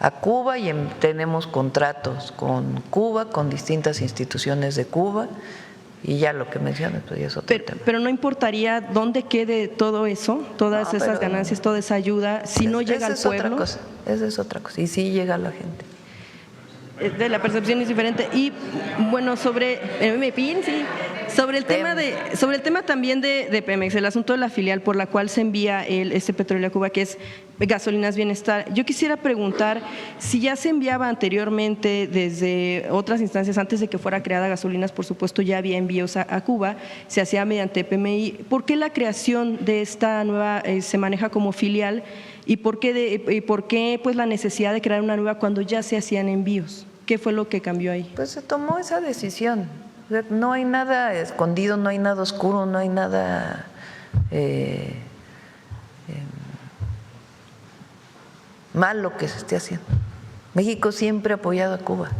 a Cuba y tenemos contratos con Cuba, con distintas instituciones de Cuba, y ya lo que mencionas, pues ya es otro tema. Pero no importaría dónde quede todo eso, todas esas ganancias, toda esa ayuda, si no llega al pueblo. Esa es otra cosa, y sí llega a la gente. De la percepción es diferente. Y bueno, sobre el tema también de Pemex, el asunto de la filial por la cual se envía este petróleo a Cuba, que es Gasolinas Bienestar. Yo quisiera preguntar si ya se enviaba anteriormente desde otras instancias, antes de que fuera creada Gasolinas, por supuesto ya había envíos a Cuba, se hacía mediante PMI. ¿Por qué la creación de esta nueva se maneja como filial y por qué pues la necesidad de crear una nueva cuando ya se hacían envíos? ¿Qué fue lo que cambió ahí? Pues se tomó esa decisión. No hay nada escondido, no hay nada oscuro, no hay nada malo que se esté haciendo. México siempre ha apoyado a Cuba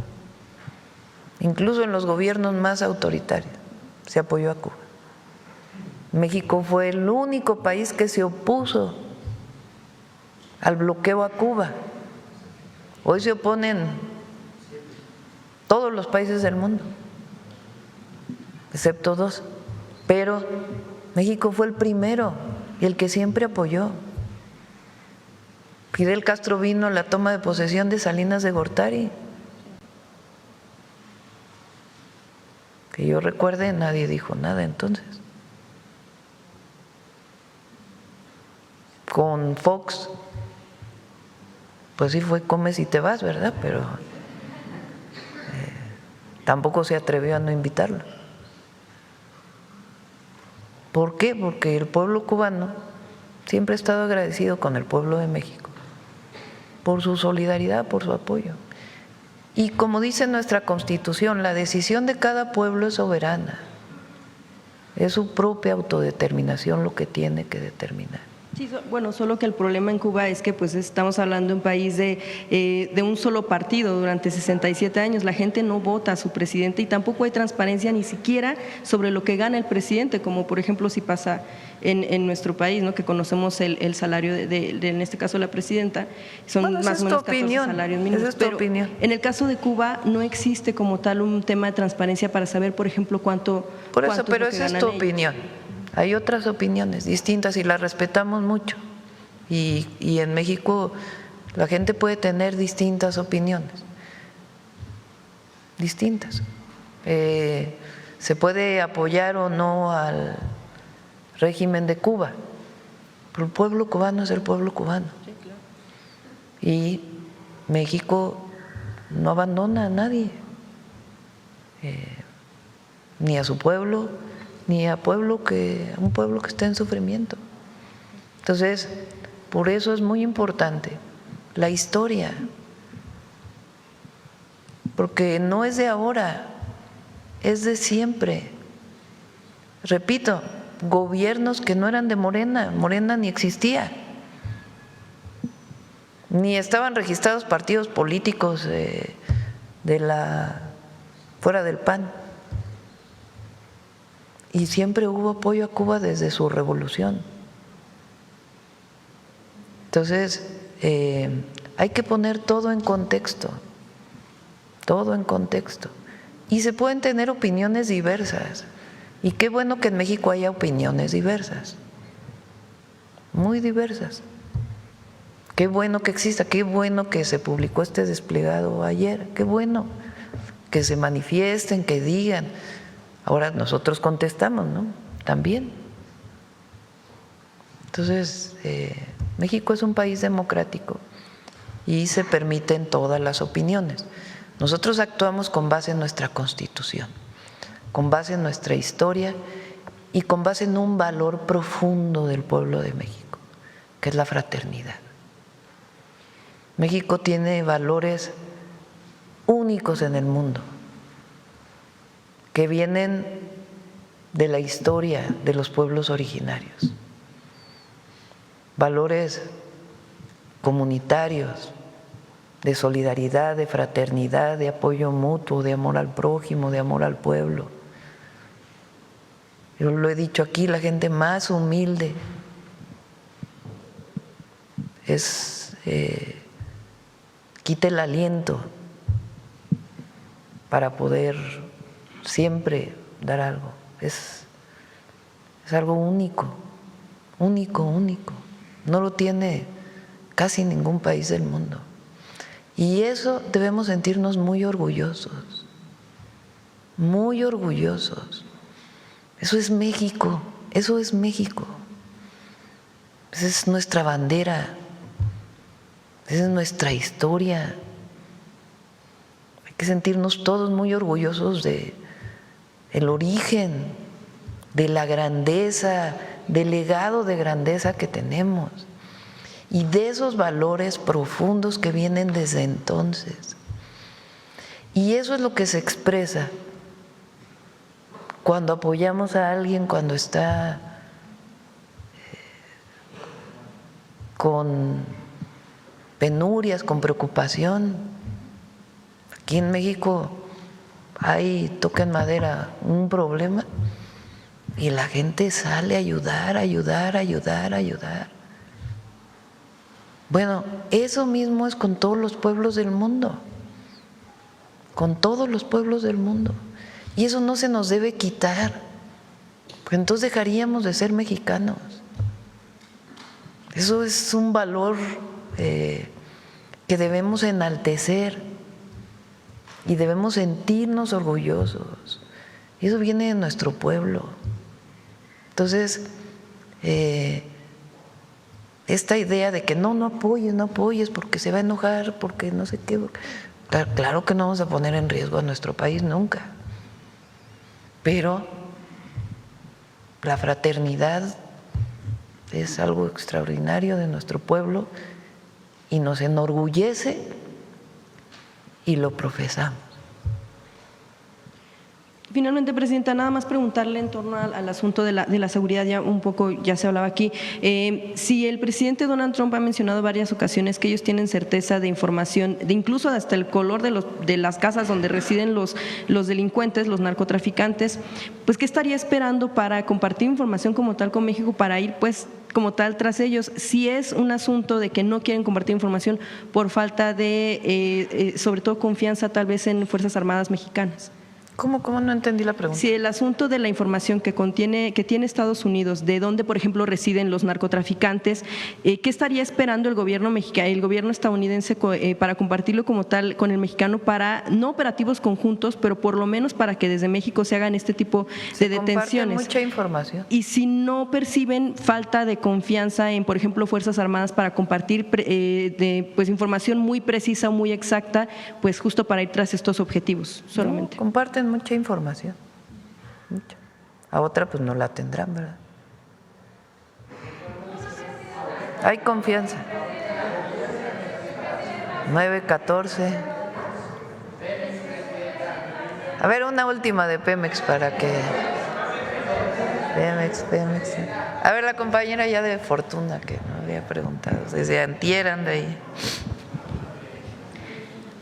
incluso en los gobiernos más autoritarios, se apoyó a Cuba. México fue el único país que se opuso al bloqueo a Cuba. Hoy se oponen todos los países del mundo, excepto 2, pero México fue el primero y el que siempre apoyó. Fidel Castro vino a la toma de posesión de Salinas de Gortari. Que yo recuerde, nadie dijo nada entonces. Con Fox, pues sí fue comes y te vas, ¿verdad? Pero tampoco se atrevió a no invitarlo. ¿Por qué? Porque el pueblo cubano siempre ha estado agradecido con el pueblo de México por su solidaridad, por su apoyo. Y como dice nuestra Constitución, la decisión de cada pueblo es soberana. Es su propia autodeterminación lo que tiene que determinar. Sí, bueno, solo que el problema en Cuba es que pues estamos hablando de un país de un solo partido durante 67 años. La gente no vota a su presidente y tampoco hay transparencia ni siquiera sobre lo que gana el presidente, como por ejemplo si pasa en nuestro país, ¿no? Que conocemos el salario de en este caso la presidenta, son más o menos 14 salarios mínimos. Esa es tu opinión. En el caso de Cuba no existe como tal un tema de transparencia para saber, por ejemplo, cuánto. Por eso, pero esa es tu ellos. opinión. Hay otras opiniones distintas y las respetamos mucho. Y en México la gente puede tener distintas opiniones, distintas. Se puede apoyar o no al régimen de Cuba, pero el pueblo cubano es el pueblo cubano. Y México no abandona a nadie, ni a su pueblo, ni a un pueblo que esté en sufrimiento. Entonces, por eso es muy importante la historia, porque no es de ahora, es de siempre. Repito, gobiernos que no eran de Morena, Morena ni existía, ni estaban registrados partidos políticos fuera del PAN. Y siempre hubo apoyo a Cuba desde su revolución. Entonces, hay que poner todo en contexto, todo en contexto. Y se pueden tener opiniones diversas. Y qué bueno que en México haya opiniones diversas, muy diversas. Qué bueno que exista, qué bueno que se publicó este desplegado ayer, qué bueno que se manifiesten, que digan. Ahora nosotros contestamos, ¿no? También. Entonces, México es un país democrático y se permiten todas las opiniones. Nosotros actuamos con base en nuestra Constitución, con base en nuestra historia y con base en un valor profundo del pueblo de México, que es la fraternidad. México tiene valores únicos en el mundo, que vienen de la historia de los pueblos originarios, valores comunitarios, de solidaridad, de fraternidad, de apoyo mutuo, de amor al prójimo, de amor al pueblo. Yo lo he dicho aquí, la gente más humilde quita el aliento para poder siempre dar algo. Es algo único, único, único. No lo tiene casi ningún país del mundo. Y eso debemos sentirnos muy orgullosos, muy orgullosos. Eso es México, eso es México. Esa es nuestra bandera, esa es nuestra historia. Hay que sentirnos todos muy orgullosos de el origen, de la grandeza, del legado de grandeza que tenemos y de esos valores profundos que vienen desde entonces. Y eso es lo que se expresa cuando apoyamos a alguien cuando está con penurias, con preocupación. Aquí en México hay, toca en madera, un problema y la gente sale a ayudar, ayudar, ayudar, ayudar. Bueno, eso mismo es con todos los pueblos del mundo, con todos los pueblos del mundo. Y eso no se nos debe quitar, pues entonces dejaríamos de ser mexicanos. Eso es un valor que debemos enaltecer y debemos sentirnos orgullosos. Y eso viene de nuestro pueblo. Entonces, esta idea de que no apoyes porque se va a enojar, porque no sé qué. Claro que no vamos a poner en riesgo a nuestro país nunca. Pero la fraternidad es algo extraordinario de nuestro pueblo y nos enorgullece y lo profesamos. Finalmente, Presidenta, nada más preguntarle en torno al asunto de la seguridad, ya un poco ya se hablaba aquí. Si el presidente Donald Trump ha mencionado varias ocasiones que ellos tienen certeza de información, de incluso hasta el color de las casas donde residen los delincuentes, los narcotraficantes, pues ¿qué estaría esperando para compartir información como tal con México, para ir pues como tal tras ellos? Si es un asunto de que no quieren compartir información por falta de, sobre todo, confianza tal vez en Fuerzas Armadas mexicanas. ¿Cómo no entendí la pregunta? Si el asunto de la información que tiene Estados Unidos, de dónde, por ejemplo, residen los narcotraficantes, ¿qué estaría esperando el gobierno mexicano, el gobierno estadounidense para compartirlo como tal con el mexicano, para no operativos conjuntos, pero por lo menos para que desde México se hagan este tipo de detenciones? Mucha información. Y si no perciben falta de confianza en, por ejemplo, Fuerzas Armadas para compartir pues información muy precisa, muy exacta, pues justo para ir tras estos objetivos solamente. No, comparten mucha información, mucha. A otra pues no la tendrán, ¿verdad? Hay confianza. 9:14. A ver, una última de Pemex para que… Pemex. A ver, la compañera ya de Fortuna que me había preguntado, desde antier anda ahí.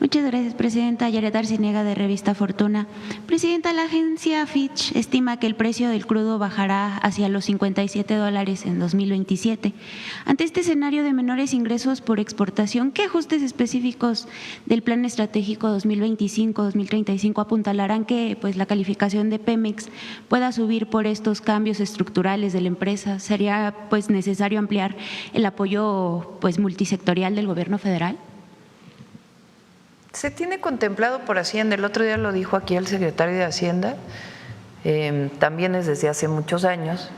Muchas gracias, Presidenta. Yaret Arciniega, de Revista Fortuna. Presidenta, la agencia Fitch estima que el precio del crudo bajará hacia los $57 en 2027. Ante este escenario de menores ingresos por exportación, ¿qué ajustes específicos del Plan Estratégico 2025-2035 apuntalarán que pues, la calificación de Pemex pueda subir por estos cambios estructurales de la empresa? ¿Sería pues, necesario ampliar el apoyo pues, multisectorial del Gobierno federal? Se tiene contemplado por Hacienda, el otro día lo dijo aquí el secretario de Hacienda, también es desde hace muchos años,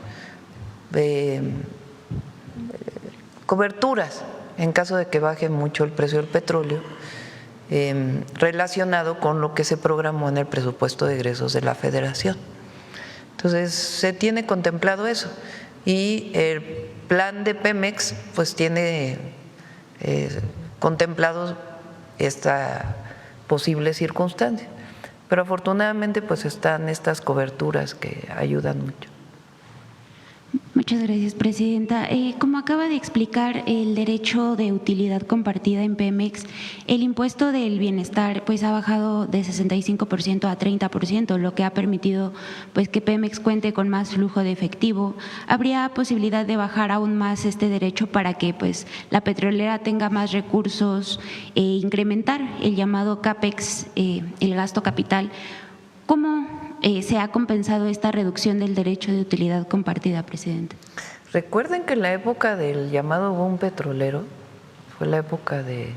coberturas en caso de que baje mucho el precio del petróleo, relacionado con lo que se programó en el presupuesto de egresos de la Federación. Entonces, se tiene contemplado eso y el plan de Pemex pues tiene contemplados esta posible circunstancia, pero afortunadamente pues están estas coberturas que ayudan mucho. Muchas gracias, Presidenta. Como acaba de explicar, el derecho de utilidad compartida en Pemex, el impuesto del bienestar pues ha bajado de 65% a 30%, lo que ha permitido pues que Pemex cuente con más flujo de efectivo. ¿Habría posibilidad de bajar aún más este derecho para que pues la petrolera tenga más recursos e incrementar el llamado CAPEX, el gasto capital? ¿Cómo se ha compensado esta reducción del derecho de utilidad compartida, Presidente? Recuerden que en la época del llamado boom petrolero, fue la época de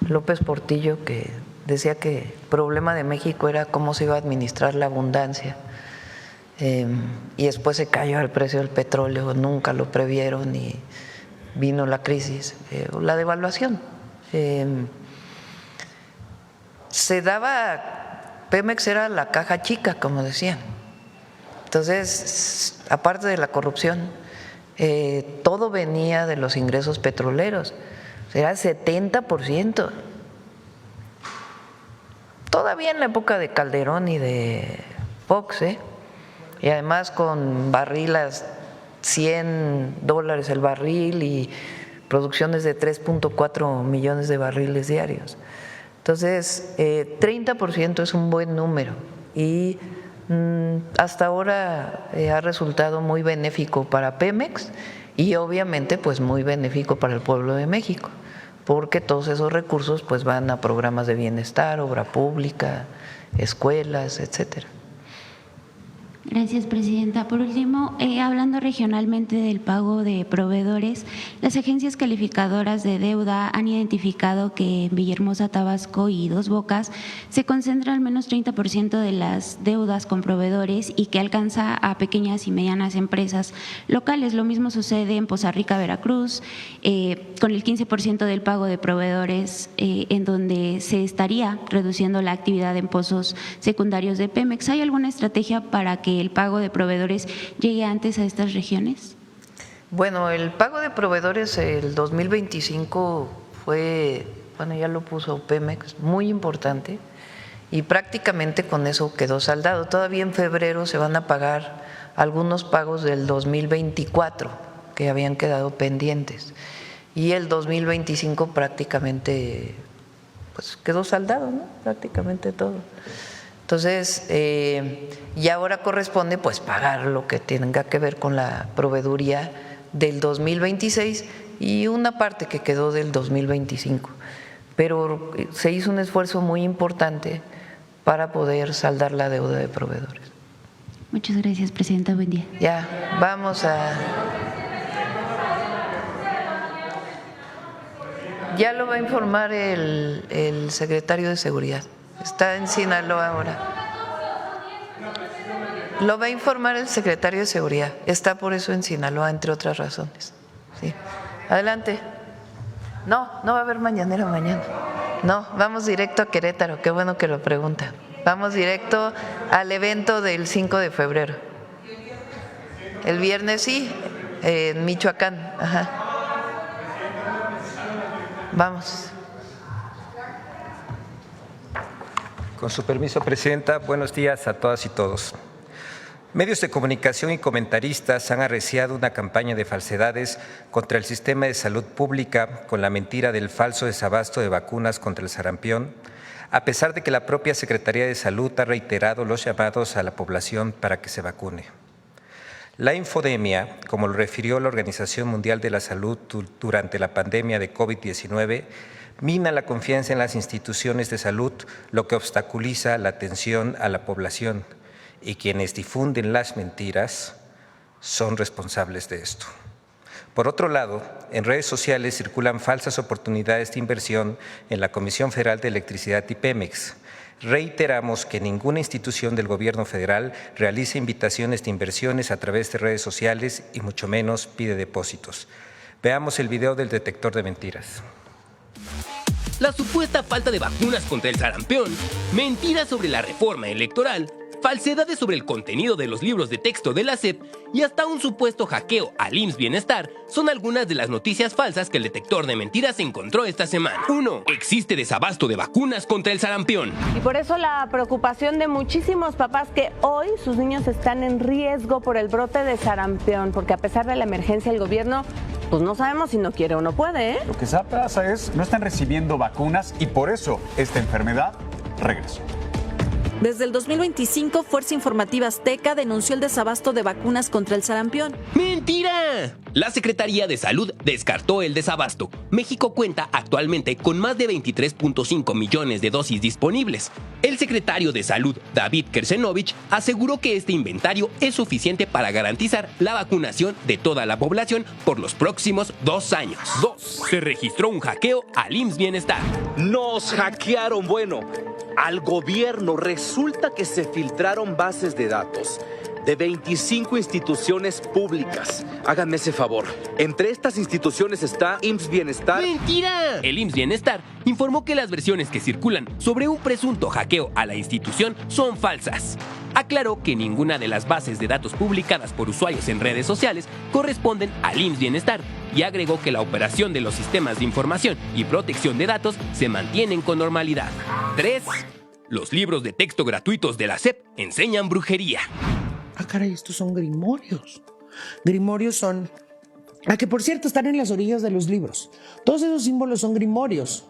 López Portillo, que decía que el problema de México era cómo se iba a administrar la abundancia, y después se cayó el precio del petróleo, nunca lo previeron y vino la crisis, la devaluación. Se daba… Pemex era la caja chica, como decían. Entonces, aparte de la corrupción, todo venía de los ingresos petroleros, era 70%. Todavía en la época de Calderón y de Fox, y además con barrilas, $100 el barril y producciones de 3.4 millones de barriles diarios. Entonces, 30% es un buen número y hasta ahora ha resultado muy benéfico para Pemex y obviamente pues muy benéfico para el pueblo de México, porque todos esos recursos pues van a programas de bienestar, obra pública, escuelas, etcétera. Gracias, presidenta. Por último, hablando regionalmente del pago de proveedores, las agencias calificadoras de deuda han identificado que en Villahermosa, Tabasco y Dos Bocas se concentra al menos 30% de las deudas con proveedores y que alcanza a pequeñas y medianas empresas locales. Lo mismo sucede en Poza Rica, Veracruz, con el 15% del pago de proveedores, en donde se estaría reduciendo la actividad en pozos secundarios de Pemex. ¿Hay alguna estrategia para que el pago de proveedores llegue antes a estas regiones? Bueno, el pago de proveedores el 2025 fue, bueno, ya lo puso Pemex, muy importante y prácticamente con eso quedó saldado. Todavía en febrero se van a pagar algunos pagos del 2024 que habían quedado pendientes y el 2025 prácticamente pues quedó saldado, ¿no? Prácticamente todo. Entonces, y ahora corresponde pues pagar lo que tenga que ver con la proveeduría del 2026 y una parte que quedó del 2025. Pero se hizo un esfuerzo muy importante para poder saldar la deuda de proveedores. Muchas gracias, presidenta. Buen día. Ya, vamos a… Ya lo va a informar el secretario de Seguridad. Está en Sinaloa ahora. Lo va a informar el secretario de Seguridad. Está por eso en Sinaloa, entre otras razones. Sí. Adelante. No va a haber mañanera mañana. No, vamos directo a Querétaro. Qué bueno que lo pregunta. Vamos directo al evento del 5 de febrero. El viernes sí, en Michoacán. Ajá. Vamos. Con su permiso, presidenta, buenos días a todas y todos. Medios de comunicación y comentaristas han arreciado una campaña de falsedades contra el sistema de salud pública con la mentira del falso desabasto de vacunas contra el sarampión, a pesar de que la propia Secretaría de Salud ha reiterado los llamados a la población para que se vacune. La infodemia, como lo refirió la Organización Mundial de la Salud durante la pandemia de COVID-19, mina la confianza en las instituciones de salud, lo que obstaculiza la atención a la población, y quienes difunden las mentiras son responsables de esto. Por otro lado, en redes sociales circulan falsas oportunidades de inversión en la Comisión Federal de Electricidad y Pemex. Reiteramos que ninguna institución del Gobierno federal realiza invitaciones de inversiones a través de redes sociales y mucho menos pide depósitos. Veamos el video del detector de mentiras. La supuesta falta de vacunas contra el sarampión, mentiras sobre la reforma electoral, falsedades sobre el contenido de los libros de texto de la SEP y hasta un supuesto hackeo al IMSS Bienestar son algunas de las noticias falsas que el detector de mentiras encontró esta semana. 1. Existe desabasto de vacunas contra el sarampión. Y por eso la preocupación de muchísimos papás que hoy sus niños están en riesgo por el brote de sarampión, porque a pesar de la emergencia el gobierno pues no sabemos si no quiere o no puede, ¿eh? Lo que pasa es no están recibiendo vacunas y por eso esta enfermedad regresó. Desde el 2025, Fuerza Informativa Azteca denunció el desabasto de vacunas contra el sarampión. ¡Mentira! La Secretaría de Salud descartó el desabasto. México cuenta actualmente con más de 23.5 millones de dosis disponibles. El secretario de Salud, David Kersenovich, aseguró que este inventario es suficiente para garantizar la vacunación de toda la población por los próximos 2 años. 2. Se registró un hackeo al IMSS Bienestar. Nos hackearon, al gobierno. Resulta que se filtraron bases de datos de 25 instituciones públicas. Háganme ese favor. Entre estas instituciones está IMSS Bienestar. ¡Mentira! El IMSS Bienestar informó que las versiones que circulan sobre un presunto hackeo a la institución son falsas. Aclaró que ninguna de las bases de datos publicadas por usuarios en redes sociales corresponden al IMSS Bienestar y agregó que la operación de los sistemas de información y protección de datos se mantienen con normalidad. 3. Los libros de texto gratuitos de la SEP enseñan brujería. Ah, caray, estos son grimorios. Grimorios son… que por cierto están en las orillas de los libros. Todos esos símbolos son grimorios.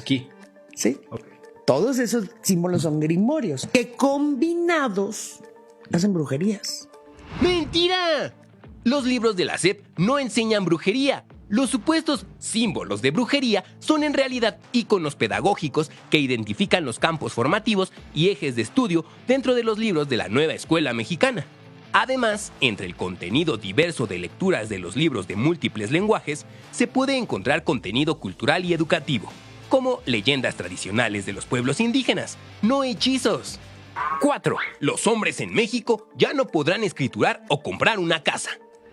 Aquí. ¿Sí? Todos esos símbolos son grimorios, que combinados hacen brujerías. ¡Mentira! Los libros de la SEP no enseñan brujería. Los supuestos símbolos de brujería son en realidad íconos pedagógicos que identifican los campos formativos y ejes de estudio dentro de los libros de la nueva escuela mexicana. Además, entre el contenido diverso de lecturas de los libros de múltiples lenguajes, se puede encontrar contenido cultural y educativo, como leyendas tradicionales de los pueblos indígenas, no hechizos. 4. Los hombres en México ya no podrán escriturar o comprar una casa.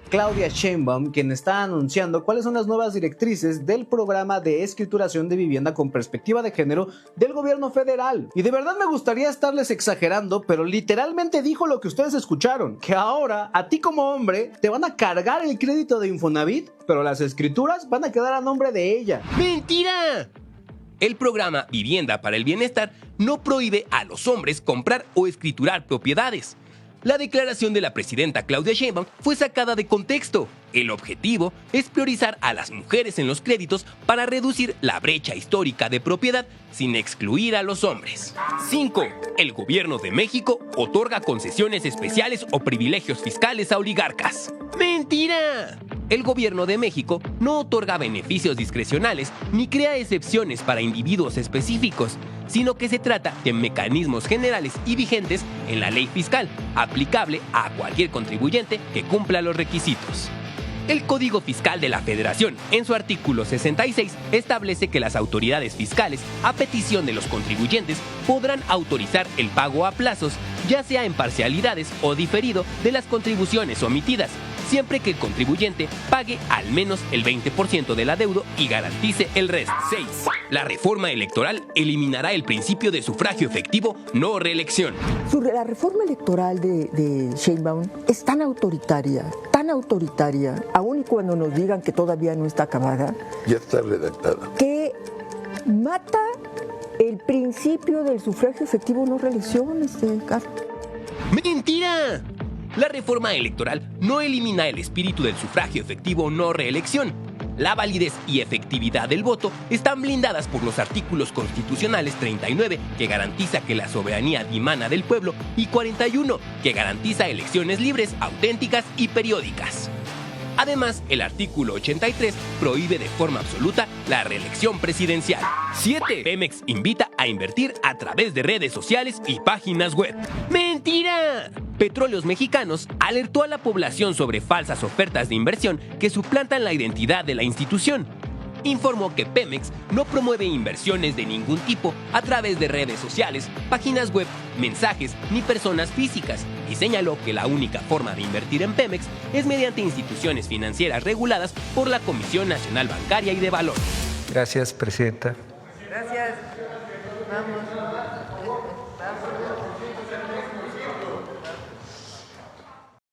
Claudia Sheinbaum, quien está anunciando cuáles son las nuevas directrices del programa de escrituración de vivienda con perspectiva de género del gobierno federal. Y de verdad me gustaría estarles exagerando, pero literalmente dijo lo que ustedes escucharon, que ahora a ti como hombre te van a cargar el crédito de Infonavit, pero las escrituras van a quedar a nombre de ella. ¡Mentira! El programa Vivienda para el Bienestar no prohíbe a los hombres comprar o escriturar propiedades. La declaración de la presidenta Claudia Sheinbaum fue sacada de contexto. El objetivo es priorizar a las mujeres en los créditos para reducir la brecha histórica de propiedad sin excluir a los hombres. 5. El gobierno de México otorga concesiones especiales o privilegios fiscales a oligarcas. ¡Mentira! El gobierno de México no otorga beneficios discrecionales ni crea excepciones para individuos específicos, sino que se trata de mecanismos generales y vigentes en la ley fiscal, aplicable a cualquier contribuyente que cumpla los requisitos. El Código Fiscal de la Federación, en su artículo 66, establece que las autoridades fiscales, a petición de los contribuyentes, podrán autorizar el pago a plazos, ya sea en parcialidades o diferido de las contribuciones omitidas, siempre que el contribuyente pague al menos el 20% del adeudo y garantice el resto. 6. La reforma electoral eliminará el principio de sufragio efectivo, no reelección. La reforma electoral de Sheinbaum es tan autoritaria, aun y cuando nos digan que todavía no está acabada. Ya está redactada. Que mata el principio del sufragio efectivo, no reelección, Carlos. ¡Mentira! La reforma electoral no elimina el espíritu del sufragio efectivo no reelección. La validez y efectividad del voto están blindadas por los artículos constitucionales 39, que garantiza que la soberanía dimana del pueblo, y 41, que garantiza elecciones libres, auténticas y periódicas. Además, el artículo 83 prohíbe de forma absoluta la reelección presidencial. 7. Pemex invita a invertir a través de redes sociales y páginas web. ¡Mentira! Petróleos Mexicanos alertó a la población sobre falsas ofertas de inversión que suplantan la identidad de la institución. Informó que Pemex no promueve inversiones de ningún tipo a través de redes sociales, páginas web, mensajes ni personas físicas, y señaló que la única forma de invertir en Pemex es mediante instituciones financieras reguladas por la Comisión Nacional Bancaria y de Valores. Gracias, presidenta. Gracias. Vamos.